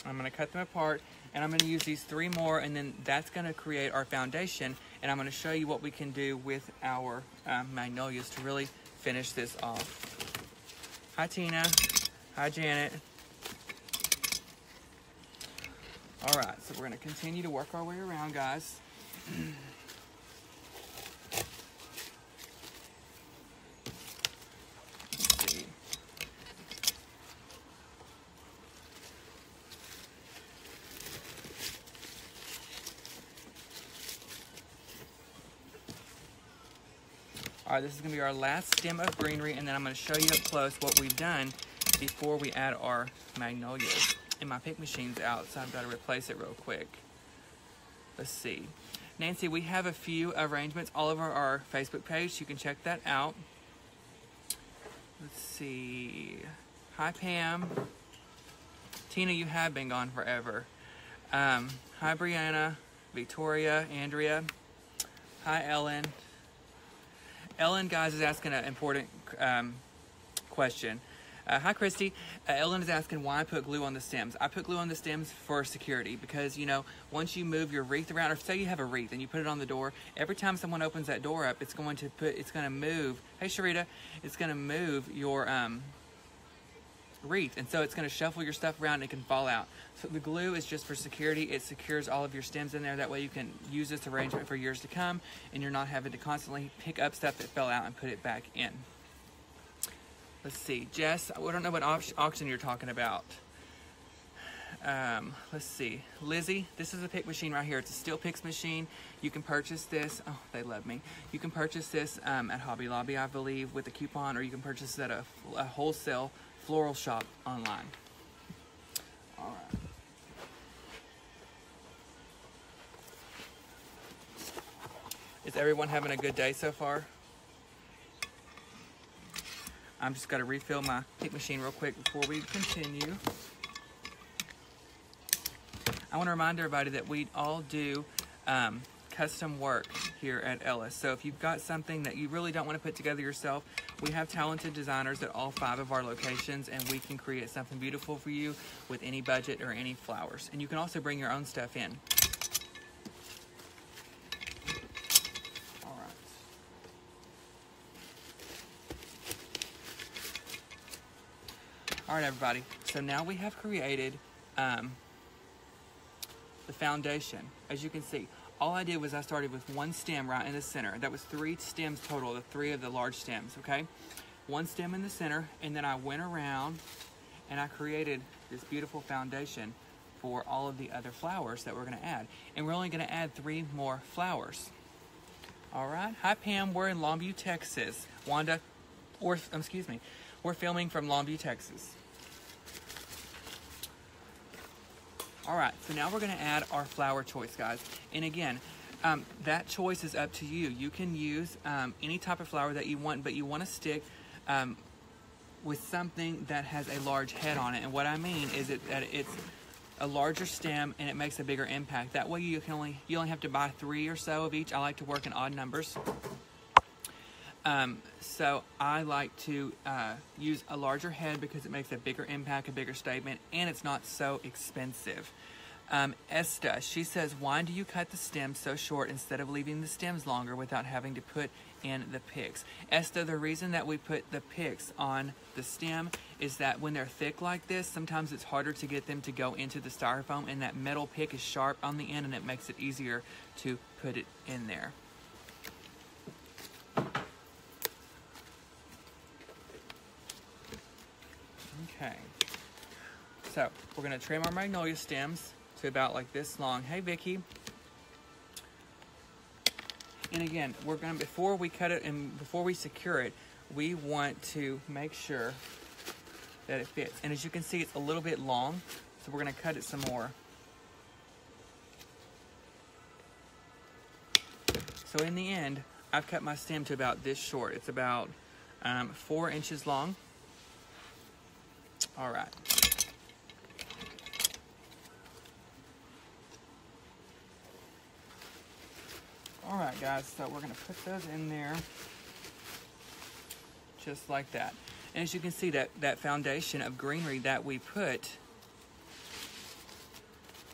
I'm gonna cut them apart, and I'm gonna use these 3 more, and then that's gonna create our foundation, and I'm gonna show you what we can do with our magnolias to really finish this off. Hi, Tina. Hi, Janet. All right, so we're gonna continue to work our way around, guys. All right, this is gonna be our last stem of greenery, and then I'm gonna show you up close what we've done before we add our magnolias. And my pick machine's out, so I've gotta replace it real quick. Let's see. Nancy, we have a few arrangements all over our Facebook page. You can check that out. Let's see. Hi, Pam. Tina, you have been gone forever. Hi, Brianna, Victoria, Andrea. Hi, Ellen. Ellen, guys, is asking an important question. Hi, Christy. Ellen is asking why I put glue on the stems. I put glue on the stems for security, because, you know, once you move your wreath around, or say you have a wreath and you put it on the door, every time someone opens that door up, it's going to move. Hey, Sharita, it's going to move your wreath, and so it's going to shuffle your stuff around and it can fall out. So the glue is just for security. It secures all of your stems in there. That way you can use this arrangement for years to come, and you're not having to constantly pick up stuff that fell out and put it back in. Let's see, Jess, I don't know what auction you're talking about. Let's see, Lizzie, this is a pick machine right here. It's a steel picks machine. You can purchase this. Oh, they love me. You can purchase this at Hobby Lobby, I believe, with a coupon, or you can purchase it at a wholesale floral shop online. All right. Is everyone having a good day so far? I'm just going to refill my pick machine real quick before we continue. I want to remind everybody that we all do custom work here at Ellis. So if you've got something that you really don't want to put together yourself, we have talented designers at all 5 of our locations, and we can create something beautiful for you with any budget or any flowers. And you can also bring your own stuff in. All right. All right, everybody. So now we have created the foundation. As you can see, all I did was I started with 1 stem right in the center. That was 3 stems total, the 3 of the large stems, okay? 1 stem in the center, and then I went around and I created this beautiful foundation for all of the other flowers that we're gonna add. And we're only gonna add 3 more flowers. All right, hi Pam, we're in Longview, Texas. Wanda, excuse me, we're filming from Longview, Texas. All right, so now we're gonna add our flower choice, guys. And again, that choice is up to you. You can use any type of flower that you want, but you wanna stick with something that has a large head on it. And what I mean is that it's a larger stem and it makes a bigger impact. That way you only have to buy 3 or so of each. I like to work in odd numbers. So I like to use a larger head because it makes a bigger impact, a bigger statement, and it's not so expensive. Esta, she says, why do you cut the stems so short instead of leaving the stems longer without having to put in the picks? Esta, the reason that we put the picks on the stem is that when they're thick like this, sometimes it's harder to get them to go into the styrofoam, and that metal pick is sharp on the end, and it makes it easier to put it in there. Okay, so we're going to trim our magnolia stems to about like this long. Hey, Vicky. And again, we're going to, before we cut it and before we secure it, we want to make sure that it fits. And as you can see, it's a little bit long, so we're going to cut it some more. So in the end, I've cut my stem to about this short. It's about 4 inches long. All right. All right, guys, so we're going to put those in there just like that. And as you can see, that foundation of greenery that we put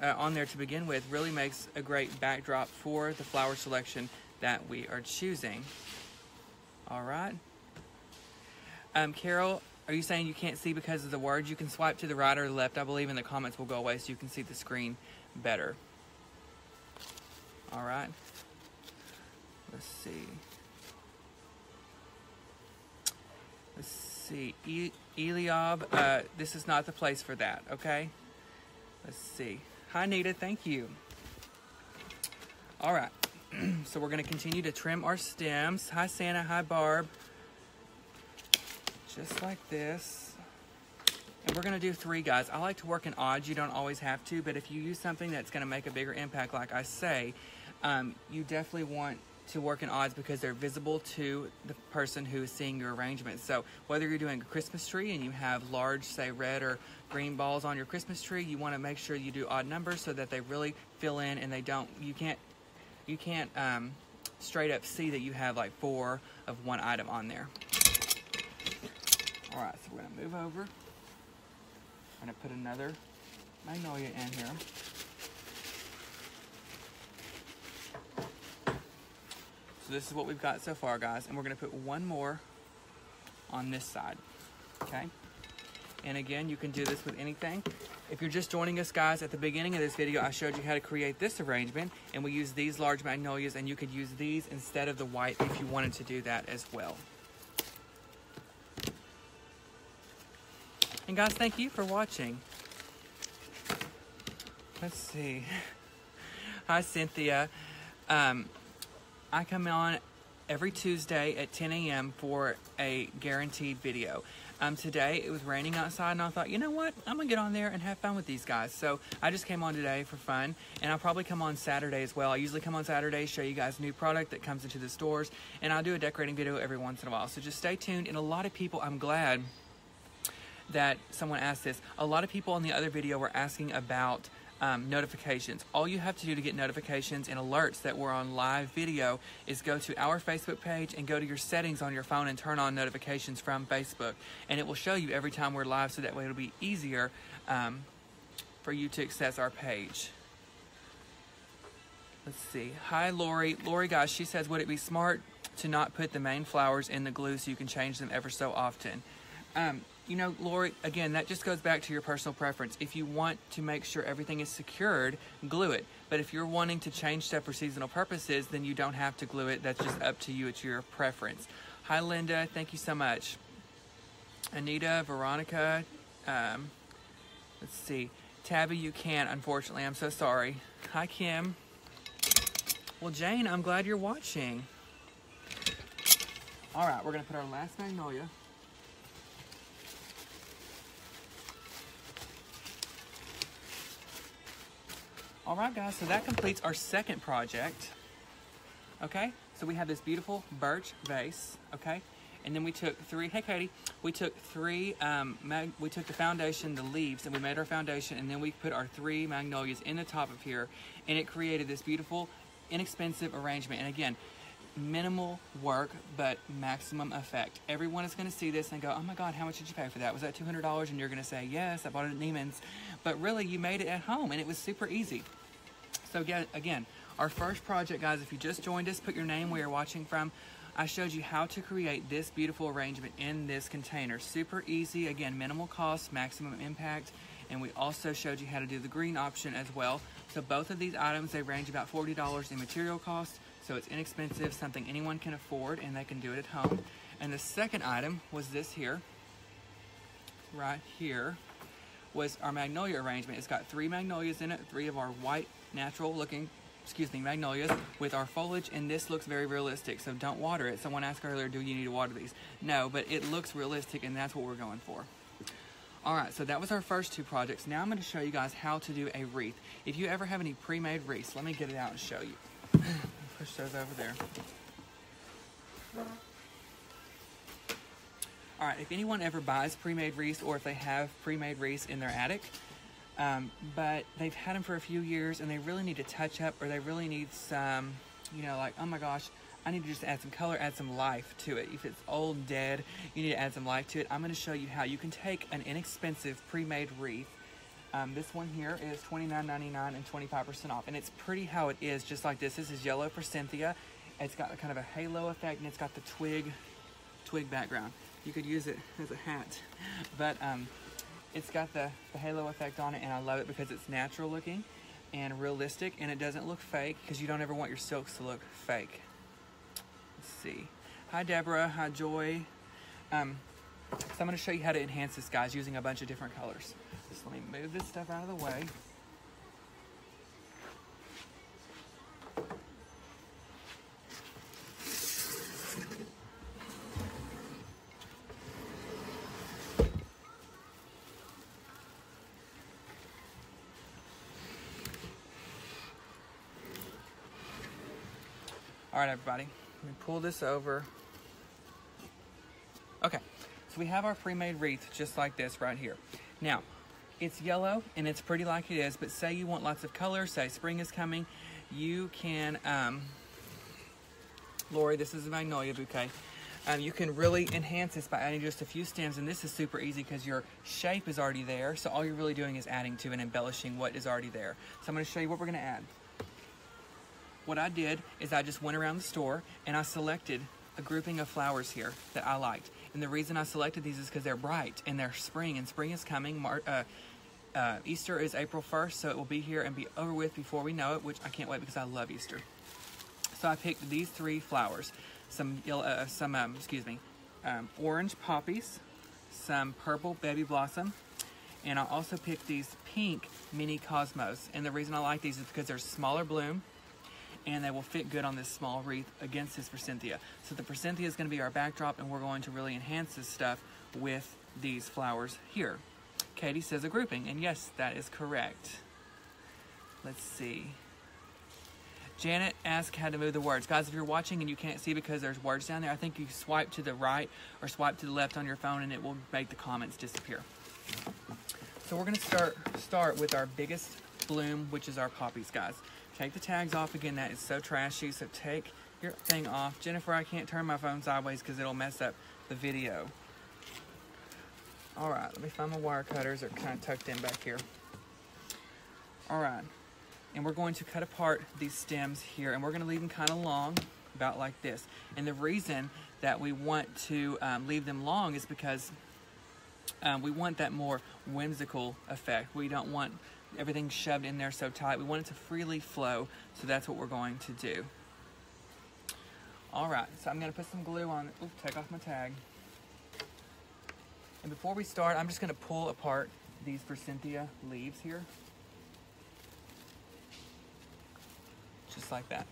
on there to begin with really makes a great backdrop for the flower selection that we are choosing. All right. Carol, are you saying you can't see because of the words? You can swipe to the right or the left. I believe in the comments will go away so you can see the screen better. All right. Let's see. Let's see. Eliab, this is not the place for that, okay? Let's see. Hi, Nita. Thank you. All right. So we're going to continue to trim our stems. Hi, Santa. Hi, Barb. Just like this. And we're going to do 3, guys. I like to work in odds. You don't always have to, but if you use something that's going to make a bigger impact, like I say, you definitely want to work in odds because they're visible to the person who is seeing your arrangement. So whether you're doing a Christmas tree and you have large, say, red or green balls on your Christmas tree, you want to make sure you do odd numbers so that they really fill in and they don't, you can't straight up see that you have like 4 of one item on there. All right, so we're going to move over. I'm going to put another magnolia in here. So this is what we've got so far, guys, and we're going to put 1 more on this side, okay? And again, you can do this with anything. If you're just joining us, guys, at the beginning of this video, I showed you how to create this arrangement, and we use these large magnolias, and you could use these instead of the white if you wanted to do that as well. And guys, thank you for watching. Let's see. Hi, Cynthia. I come on every Tuesday at 10 a.m. for a guaranteed video. Today it was raining outside, and I thought, you know what? I'm gonna get on there and have fun with these guys. So I just came on today for fun, and I'll probably come on Saturday as well. I usually come on Saturday, show you guys new product that comes into the stores, and I'll do a decorating video every once in a while. So just stay tuned. And a lot of people, I'm glad that someone asked this. A lot of people in the other video were asking about notifications. All you have to do to get notifications and alerts that we're on live video is go to our Facebook page and go to your settings on your phone and turn on notifications from Facebook, and it will show you every time we're live, so that way it'll be easier for you to access our page. Let's see. Hi, Lori. Lori, guys, she says, would it be smart to not put the main flowers in the glue so you can change them ever so often? You know, Lori, again, that just goes back to your personal preference. If you want to make sure everything is secured, glue it. But if you're wanting to change stuff for seasonal purposes, then you don't have to glue it. That's just up to you. It's your preference. Hi, Linda. Thank you so much. Anita, Veronica. Let's see. Tabby, you can't, unfortunately. I'm so sorry. Hi, Kim. Well, Jane, I'm glad you're watching. All right, we're going to put our last magnolia. All right, guys, so that completes our second project, okay? So we have this beautiful birch vase, okay? And then we took 3, hey, Katie, we took 3, we took the foundation, the leaves, and we made our foundation, and then we put our 3 magnolias in the top of here, and it created this beautiful, inexpensive arrangement. And again, minimal work, but maximum effect. Everyone is going to see this and go, oh my God, how much did you pay for that? Was that $200? And you're going to say, yes, I bought it at Neiman's. But really, you made it at home, and it was super easy. So again, our first project, guys, if you just joined us, put your name where you're watching from. I showed you how to create this beautiful arrangement in this container. Super easy, again, minimal cost, maximum impact. And we also showed you how to do the green option as well. So both of these items, they range about $40 in material cost. So it's inexpensive, something anyone can afford, and they can do it at home. And the second item was this here. Right here was our magnolia arrangement. It's got 3 magnolias in it, 3 of our white, natural looking, magnolias with our foliage, and this looks very realistic, so don't water it. Someone asked earlier, do you need to water these? No, but it looks realistic, and that's what we're going for. All right, so that was our first 2 projects. Now I'm going to show you guys how to do a wreath. If you ever have any pre-made wreaths, let me get it out and show you. Push those over there. All right, if anyone ever buys pre-made wreaths, or if they have pre-made wreaths in their attic, but they've had them for a few years and they really need to touch up, or they really need some, like, oh my gosh, I need to just add some color, add some life to it. If it's old and dead, you need to add some life to it. I'm going to show you how you can take an inexpensive pre-made wreath. This one here is $29.99 and 25% off, and it's pretty how it is, just like this. This is yellow Forsythia. It's got kind of a halo effect, and it's got the twig background. You could use it as a hat, but it's got the halo effect on it, and I love it because it's natural looking and realistic, and it doesn't look fake, because you don't ever want your silks to look fake. Let's see. Hi Deborah, hi Joy. So I'm going to show you how to enhance this, guys, using a bunch of different colors. So let me move this stuff out of the way. All right, everybody, let me pull this over. Okay, so we have our pre-made wreath just like this right here. Now, it's yellow and it's pretty like it is, but say you want lots of color, say spring is coming, you can, Lori, this is a magnolia bouquet. You can really enhance this by adding just a few stems, and this is super easy because your shape is already there, so all you're really doing is adding to and embellishing what is already there. So I'm going to show you what we're going to add. What I did is I just went around the store and I selected a grouping of flowers here that I liked. And the reason I selected these is because they're bright and they're spring, and spring is coming. Easter is April 1st, so it will be here and be over with before we know it, which I can't wait because I love Easter. So I picked these 3 flowers, some yellow, orange poppies, some purple baby blossom, and I also picked these pink mini cosmos. And the reason I like these is because they're smaller bloom, and they will fit good on this small wreath against this Forsythia. So the Forsythia is going to be our backdrop, and we're going to really enhance this stuff with these flowers here. Katie says a grouping, and yes, that is correct. Let's see. Janet asked how to move the words. Guys, if you're watching and you can't see because there's words down there, I think you swipe to the right or swipe to the left on your phone, and it will make the comments disappear. So we're going to start with our biggest bloom, which is our poppies, guys. Take the tags off. Again, that is so trashy, so take your thing off. Jennifer, I can't turn my phone sideways because it'll mess up the video. All right, let me find my wire cutters. They're kind of tucked in back here. All right, and we're going to cut apart these stems here, and we're going to leave them kind of long, about like this. And the reason that we want to leave them long is because we want that more whimsical effect. We don't want everything shoved in there so tight. We want it to freely flow, so that's what we're going to do. All right, so I'm going to put some glue on it. Oops, take off my tag. And before we start, I'm just going to pull apart these Forsythia leaves here. Just like that.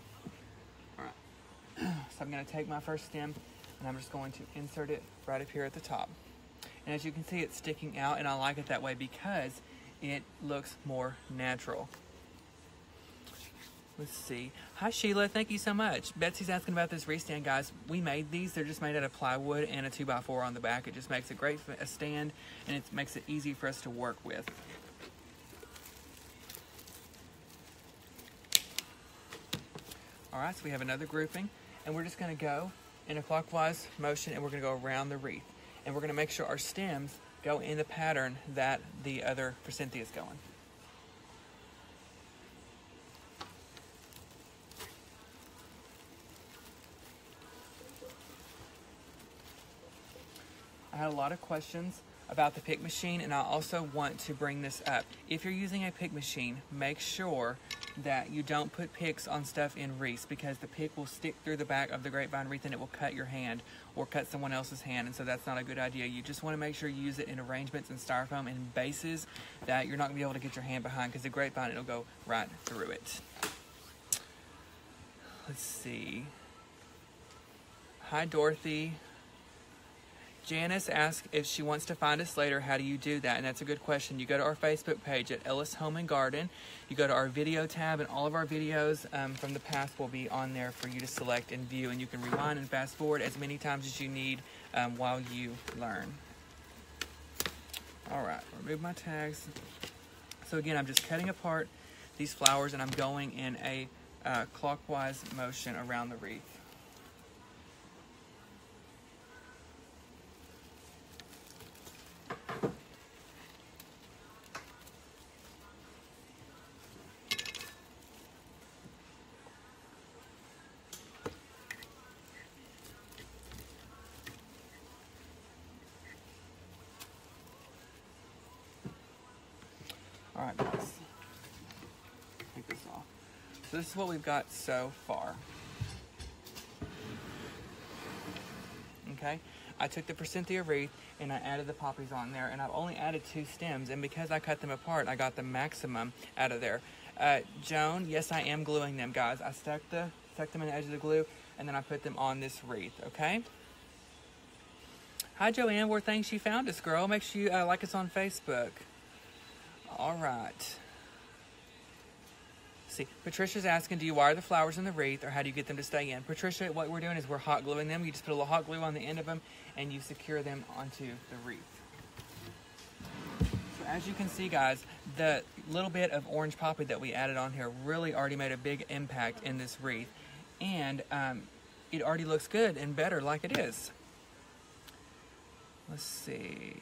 All right. So I'm going to take my first stem, and I'm just going to insert it right up here at the top. And as you can see, it's sticking out, and I like it that way because it looks more natural. Let's see. Hi, Sheila. Thank you so much. Betsy's asking about this wreath stand, guys. We made these. They're just made out of plywood and a 2x4 on the back. It just makes a great stand, and it makes it easy for us to work with. All right, so we have another grouping, And we're just gonna go in a clockwise motion, and we're gonna go around the wreath. And we're gonna make sure our stems go in the pattern that the other Forsythia is going. I had a lot of questions about the pick machine, and I also want to bring this up. If you're using a pick machine, make sure that you don't put picks on stuff in wreaths, because the pick will stick through the back of the grapevine wreath and it will cut your hand or cut someone else's hand, and so that's not a good idea. You just want to make sure you use it in arrangements and styrofoam and bases that you're not going to be able to get your hand behind, because the grapevine, it'll go right through it. Let's see. Hi, Dorothy. Janice asked if she wants to find us later, how do you do that? And that's a good question. You go to our Facebook page at Ellis Home and Garden. You go to our video tab, and all of our videos from the past will be on there for you to select and view. And you can rewind and fast forward as many times as you need while you learn. All right, remove my tags. So again, I'm just cutting apart these flowers, and I'm going in a clockwise motion around the wreath. All right, guys, take this off. So this is what we've got so far. Okay, I took the Forsythia wreath and I added the poppies on there, and I've only added 2 stems, and because I cut them apart, I got the maximum out of there. Joan, yes, I am gluing them, guys. I stuck them in the edge of the glue, and then I put them on this wreath, okay? Hi, Joanne, where thanks you found us, girl. Make sure you like us on Facebook. All right. See, Patricia's asking, do you wire the flowers in the wreath, or how do you get them to stay in? Patricia, what we're doing is we're hot gluing them. You just put a little hot glue on the end of them, and you secure them onto the wreath. So as you can see, guys, the little bit of orange poppy that we added on here really already made a big impact in this wreath. And it already looks good and better like it is. Let's see.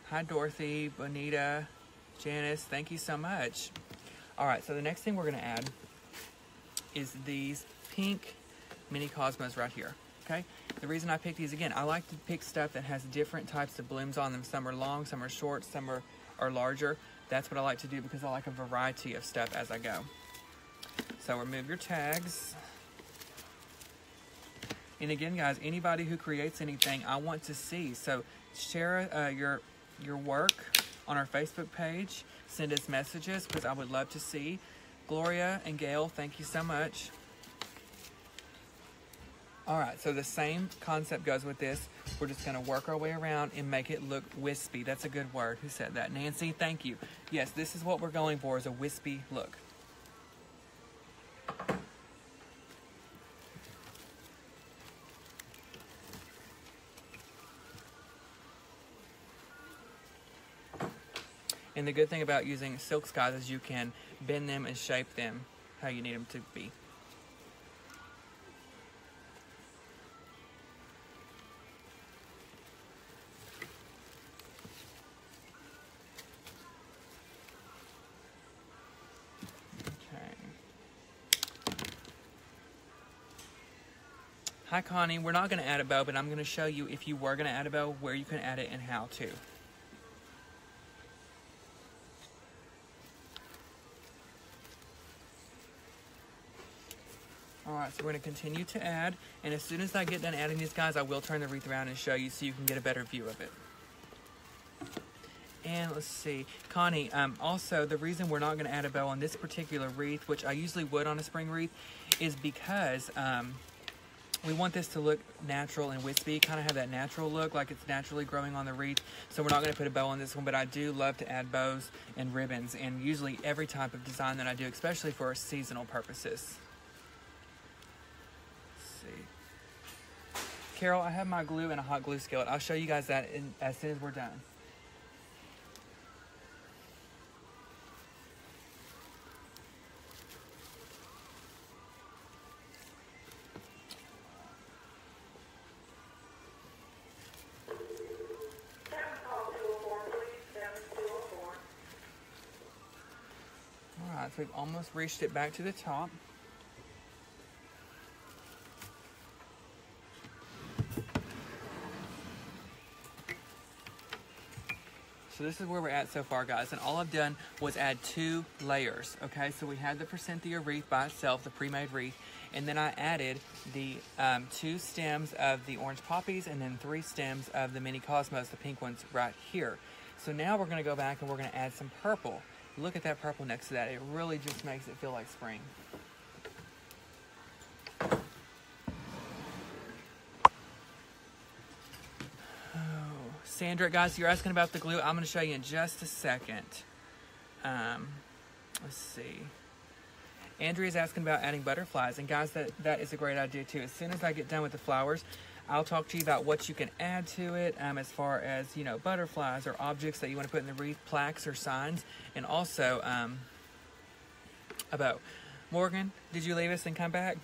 Hi, Dorothy, Bonita, Janice, thank you so much. All right, so the next thing we're gonna add is these pink mini cosmos right here, okay? The reason I picked these, again, I like to pick stuff that has different types of blooms on them. Some are long, some are short, some are larger. That's what I like to do because I like a variety of stuff as I go. So remove your tags. And again, guys, anybody who creates anything, I want to see. So share your work on our Facebook page. Send us messages because I would love to see. Gloria and Gail, thank you so much. All right, so the same concept goes with this. We're just gonna work our way around and make it look wispy. That's a good word. Who said that? Nancy, thank you. Yes, this is what we're going for, is a wispy look. And the good thing about using silk skies is you can bend them and shape them how you need them to be. Okay. Hi, Connie. We're not going to add a bow, but I'm going to show you, if you were going to add a bow, where you can add it and how to. Alright, so we're going to continue to add, and as soon as I get done adding these guys, I will turn the wreath around and show you so you can get a better view of it. And let's see, Connie, also the reason we're not going to add a bow on this particular wreath, which I usually would on a spring wreath, is because we want this to look natural and wispy, kind of have that natural look, like it's naturally growing on the wreath. So we're not going to put a bow on this one, but I do love to add bows and ribbons, and usually every type of design that I do, especially for seasonal purposes. Carol, I have my glue and a hot glue skillet. I'll show you guys that as soon as we're done. Alright, so we've almost reached it back to the top. So this is where we're at so far, guys, and all I've done was add 2 layers, okay? So we had the Forsythia wreath by itself, the pre-made wreath, and then I added the 2 stems of the orange poppies and then 3 stems of the mini cosmos, the pink ones right here. So now we're gonna go back and we're gonna add some purple. Look at that purple next to that. It really just makes it feel like spring. Sandra, guys, you're asking about the glue. I'm going to show you in just a second. Let's see. Andrea's asking about adding butterflies. And guys, that is a great idea too. As soon as I get done with the flowers, I'll talk to you about what you can add to it as far as, you know, butterflies or objects that you want to put in the wreath, plaques or signs. And also about Morgan, did you leave us and come back?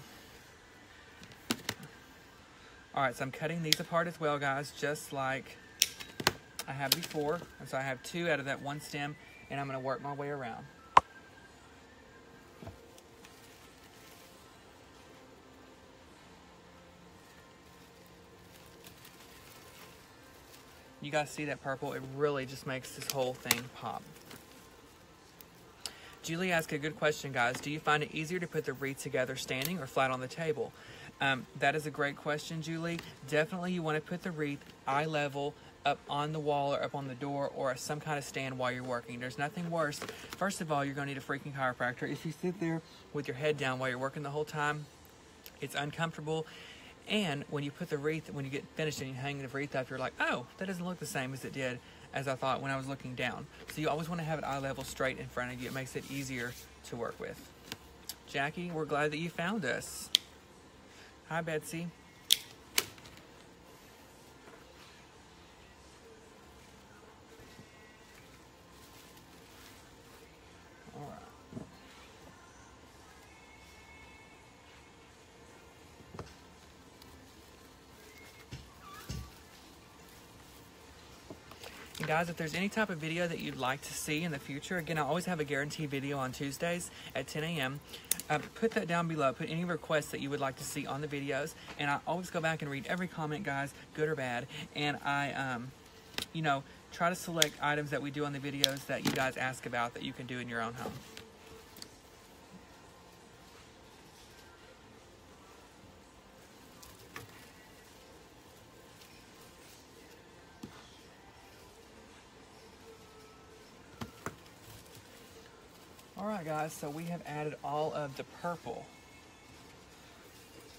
All right, so I'm cutting these apart as well, guys, just like I have before. And so I have 2 out of that 1 stem, and I'm going to work my way around. You guys see that purple? It really just makes this whole thing pop. Julie asked a good question, guys. Do you find it easier to put the wreath together standing or flat on the table? That is a great question, Julie. Definitely you want to put the wreath eye level up on the wall or up on the door or some kind of stand while you're working. There's nothing worse. First of all, you're going to need a freaking chiropractor. If you sit there with your head down while you're working the whole time, it's uncomfortable. And when you put the wreath, when you get finished and you hang the wreath up, you're like, oh, that doesn't look the same as it did as I thought when I was looking down. So you always want to have it eye level straight in front of you. It makes it easier to work with. Jackie, we're glad that you found us. Hi, Betsy. All right. And guys, if there's any type of video that you'd like to see in the future, again, I always have a guaranteed video on Tuesdays at 10 a.m. Put that down below. Put any requests that you would like to see on the videos. And I always go back and read every comment, guys, good or bad. And I, you know, try to select items that we do on the videos that you guys ask about that you can do in your own home. Alright guys, so we have added all of the purple.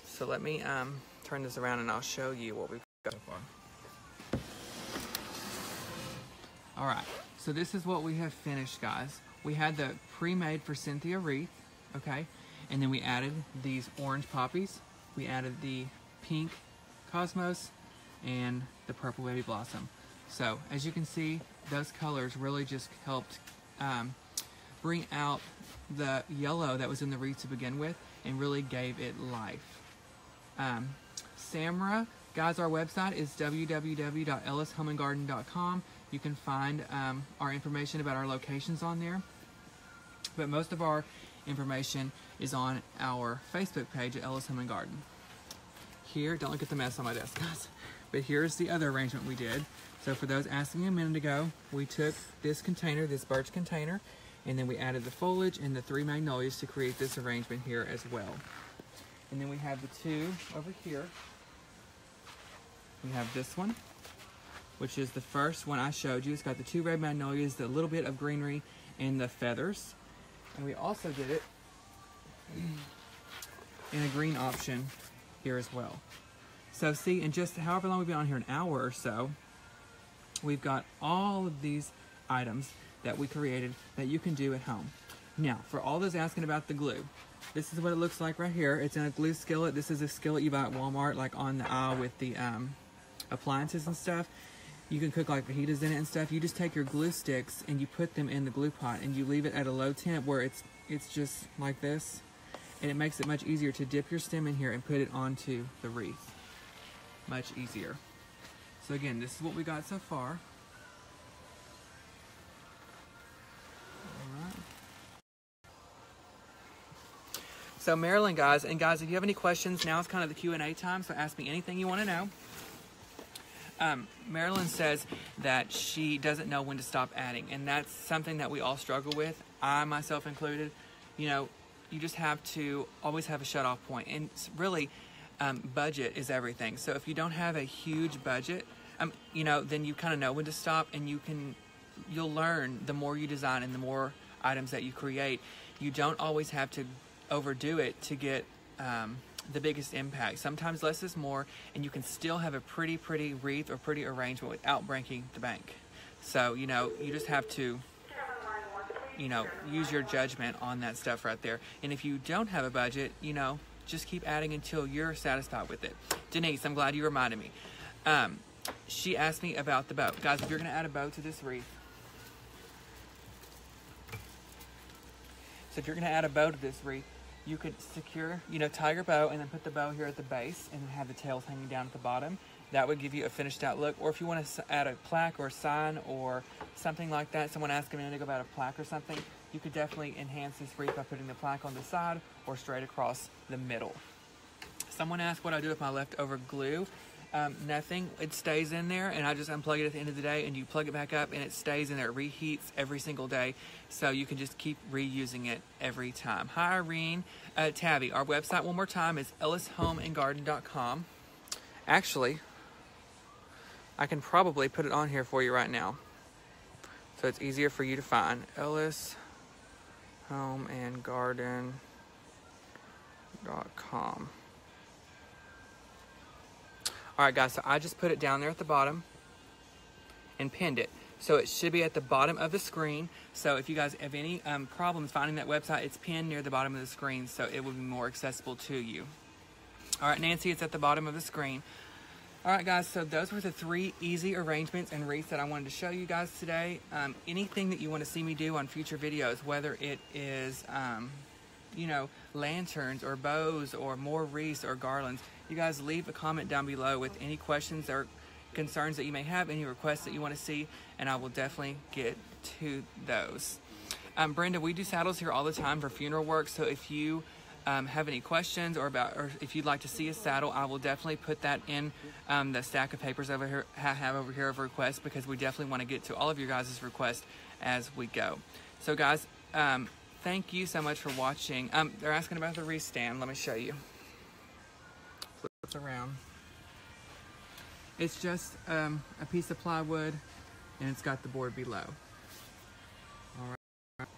So let me turn this around and I'll show you what we've got so far. Alright, so this is what we have finished, guys. We had the pre-made Forsythia wreath, okay? And then we added these orange poppies. We added the pink cosmos and the purple baby blossom. So as you can see, those colors really just helped bring out the yellow that was in the wreath to begin with and really gave it life. Samra, guys, our website is www.ellishomeandgarden.com. You can find our information about our locations on there, but most of our information is on our Facebook page at Ellis Home and Garden. Here, don't look at the mess on my desk, guys, but here's the other arrangement we did. So for those asking a minute ago, we took this container, this birch container, and then we added the foliage and the 3 magnolias to create this arrangement here as well. And then we have the 2 over here. We have this one, which is the first one I showed you. It's got the 2 red magnolias, the little bit of greenery, and the feathers. And we also did it in a green option here as well. So see, in just however long we've been on here, an hour or so, we've got all of these items that we created that you can do at home. Now, for all those asking about the glue, this is what it looks like right here. It's in a glue skillet. This is a skillet you buy at Walmart, like on the aisle with the appliances and stuff. You can cook like fajitas in it and stuff. You just take your glue sticks and you put them in the glue pot and you leave it at a low temp where it's just like this. And it makes it much easier to dip your stem in here and put it onto the wreath. Much easier. So again, this is what we got so far. So Marilyn, guys, and guys, if you have any questions, now is kind of the Q&A time, so ask me anything you want to know. Marilyn says that she doesn't know when to stop adding, and that's something that we all struggle with, I myself included. You know, you just have to always have a shut-off point, and really, budget is everything. So if you don't have a huge budget, you know, then you kind of know when to stop, and you'll learn the more you design and the more items that you create. You don't always have to overdo it to get the biggest impact. Sometimes less is more, and you can still have a pretty wreath or pretty arrangement without breaking the bank. So, you know, you just have to, you know, use your judgment on that stuff right there. And if you don't have a budget, you know, just keep adding until you're satisfied with it. Denise, I'm glad you reminded me. She asked me about the bow. Guys, if you're going to add a bow to this wreath, so if you're going to add a bow to this wreath, you could secure, you know, tie your bow and then put the bow here at the base and then have the tails hanging down at the bottom. That would give you a finished out look. Or if you want to add a plaque or a sign or something like that, someone asked a minute ago about a plaque or something, you could definitely enhance this wreath by putting the plaque on the side or straight across the middle. Someone asked what I do with my leftover glue. Nothing, it stays in there, and I just unplug it at the end of the day, and you plug it back up and it stays in there. It reheats every single day, so you can just keep reusing it every time. Hi Irene. Tabby, our website one more time is ellishomeandgarden.com. Actually, I can probably put it on here for you right now, so it's easier for you to find. ellishomeandgarden.com. Alright guys, so I just put it down there at the bottom and pinned it. So it should be at the bottom of the screen. So if you guys have any problems finding that website, it's pinned near the bottom of the screen, so it will be more accessible to you. Alright Nancy, it's at the bottom of the screen. Alright guys, so those were the 3 easy arrangements and wreaths that I wanted to show you guys today. Anything that you want to see me do on future videos, whether it is you know, lanterns or bows or more wreaths or garlands, you guys leave a comment down below with any questions or concerns that you may have, any requests that you want to see, and I will definitely get to those. Brenda, we do saddles here all the time for funeral work, so if you have any questions or if you'd like to see a saddle, I will definitely put that in the stack of papers over here I have over here of requests, because we definitely want to get to all of your guys' requests as we go. So guys, thank you so much for watching. They're asking about the wreath stand. Let me show you. Flip it around. It's just a piece of plywood, and it's got the board below. All right.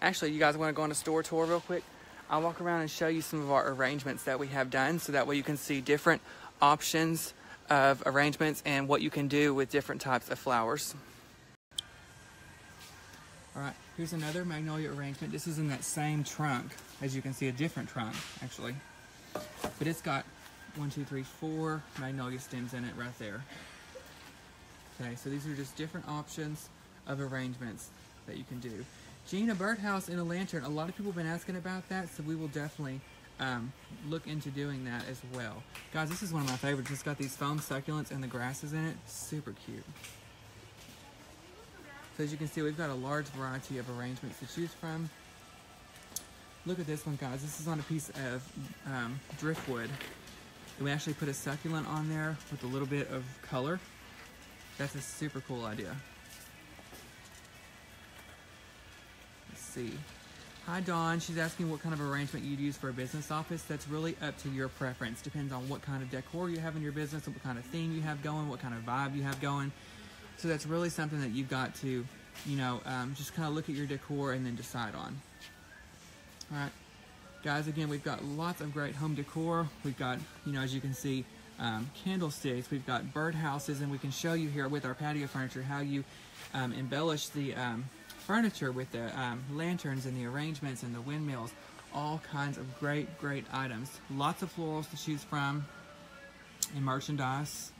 Actually, you guys want to go on a store tour real quick? I'll walk around and show you some of our arrangements that we have done, so that way you can see different options of arrangements and what you can do with different types of flowers. All right, here's another magnolia arrangement. This is in that same trunk. As you can see, a different trunk, actually. But it's got 1, 2, 3, 4 magnolia stems in it right there. Okay, so these are just different options of arrangements that you can do. Jean, a birdhouse in a lantern. A lot of people have been asking about that, so we will definitely look into doing that as well. Guys, this is one of my favorites. It's got these foam succulents and the grasses in it. Super cute. So as you can see, we've got a large variety of arrangements to choose from. Look at this one, guys. This is on a piece of driftwood. And we actually put a succulent on there with a little bit of color. That's a super cool idea. Let's see. Hi, Dawn. She's asking what kind of arrangement you'd use for a business office. That's really up to your preference. Depends on what kind of decor you have in your business, what kind of theme you have going, what kind of vibe you have going. So that's really something that you've got to, you know, just kind of look at your decor and then decide on. All right, guys, again, we've got lots of great home decor. We've got, you know, as you can see, candlesticks. We've got birdhouses, and we can show you here with our patio furniture how you embellish the furniture with the lanterns and the arrangements and the windmills. All kinds of great items. Lots of florals to choose from and merchandise.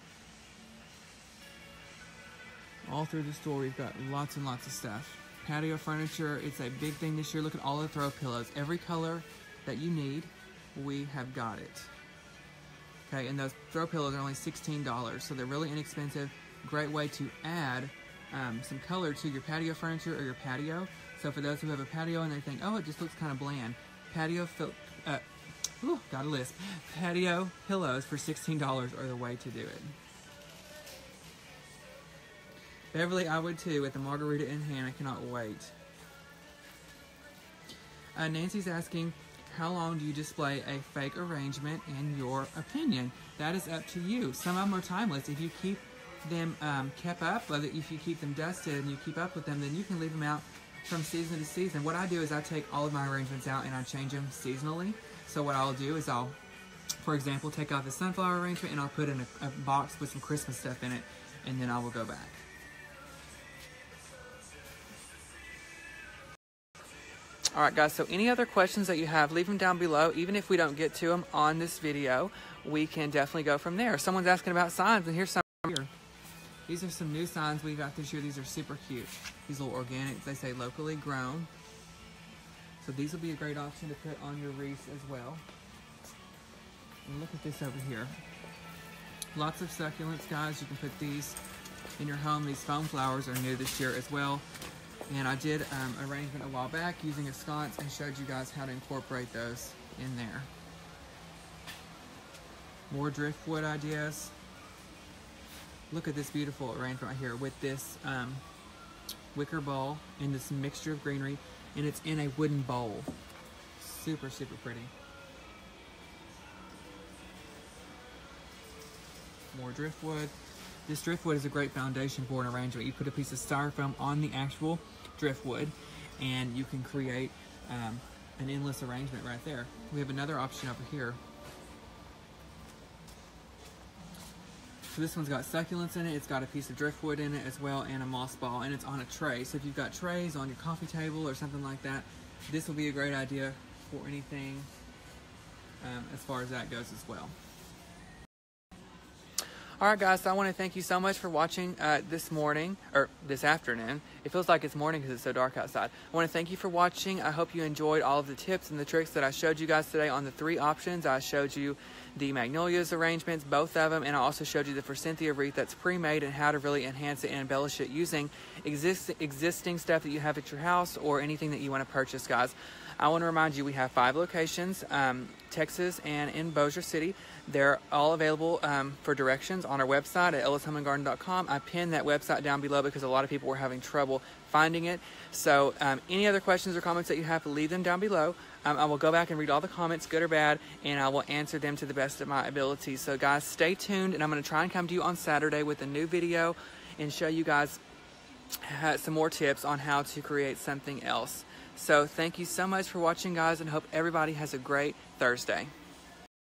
All through the store, we've got lots and lots of stuff. Patio furniture, it's a big thing this year. Look at all the throw pillows. Every color that you need, we have got it. Okay, and those throw pillows are only $16, so they're really inexpensive. Great way to add some color to your patio furniture or your patio. So for those who have a patio and they think, oh, it just looks kind of bland, Ooh, got a lisp. Patio pillows for $16 are the way to do it. Beverly, I would too, with the margarita in hand. I cannot wait. Nancy's asking, how long do you display a fake arrangement in your opinion? That is up to you. Some of them are timeless. If you keep them kept up, whether if you keep them dusted and you keep up with them, then you can leave them out from season to season. What I do is I take all of my arrangements out and I change them seasonally. So what I'll do is I'll, for example, take out the sunflower arrangement and I'll put in a box with some Christmas stuff in it, and then I will go back. Alright guys, so any other questions that you have, leave them down below. Even if we don't get to them on this video, we can definitely go from there. Someone's asking about signs, and here's some here. These are some new signs we got this year. These are super cute. These little organic, they say locally grown. So these will be a great option to put on your wreaths as well. And look at this over here. Lots of succulents, guys. You can put these in your home. These foam flowers are new this year as well. And I did arrangement a while back using a sconce and showed you guys how to incorporate those in there. More driftwood ideas. Look at this beautiful arrangement right here with this wicker bowl and this mixture of greenery, and it's in a wooden bowl. Super, super pretty. More driftwood. This driftwood is a great foundation for an arrangement. You put a piece of styrofoam on the actual driftwood and you can create an endless arrangement right there. We have another option over here. So this one's got succulents in it. It's got a piece of driftwood in it as well and a moss ball, and it's on a tray. So if you've got trays on your coffee table or something like that, this will be a great idea for anything as far as that goes as well. Alright guys, so I want to thank you so much for watching this morning, or this afternoon. It feels like it's morning because it's so dark outside. I want to thank you for watching. I hope you enjoyed all of the tips and the tricks that I showed you guys today on the 3 options. I showed you the magnolias arrangements, both of them, and I also showed you the forsythia wreath that's pre-made and how to really enhance it and embellish it using existing stuff that you have at your house or anything that you want to purchase, guys. I want to remind you we have 5 locations, Texas and in Bossier City. They're all available for directions on our website at ellishomeandgarden.com. I pinned that website down below because a lot of people were having trouble finding it. So any other questions or comments that you have, leave them down below. I will go back and read all the comments, good or bad, and I will answer them to the best of my ability. So guys, stay tuned, and I'm going to try and come to you on Saturday with a new video and show you guys some more tips on how to create something else. So thank you so much for watching, guys, and hope everybody has a great Thursday.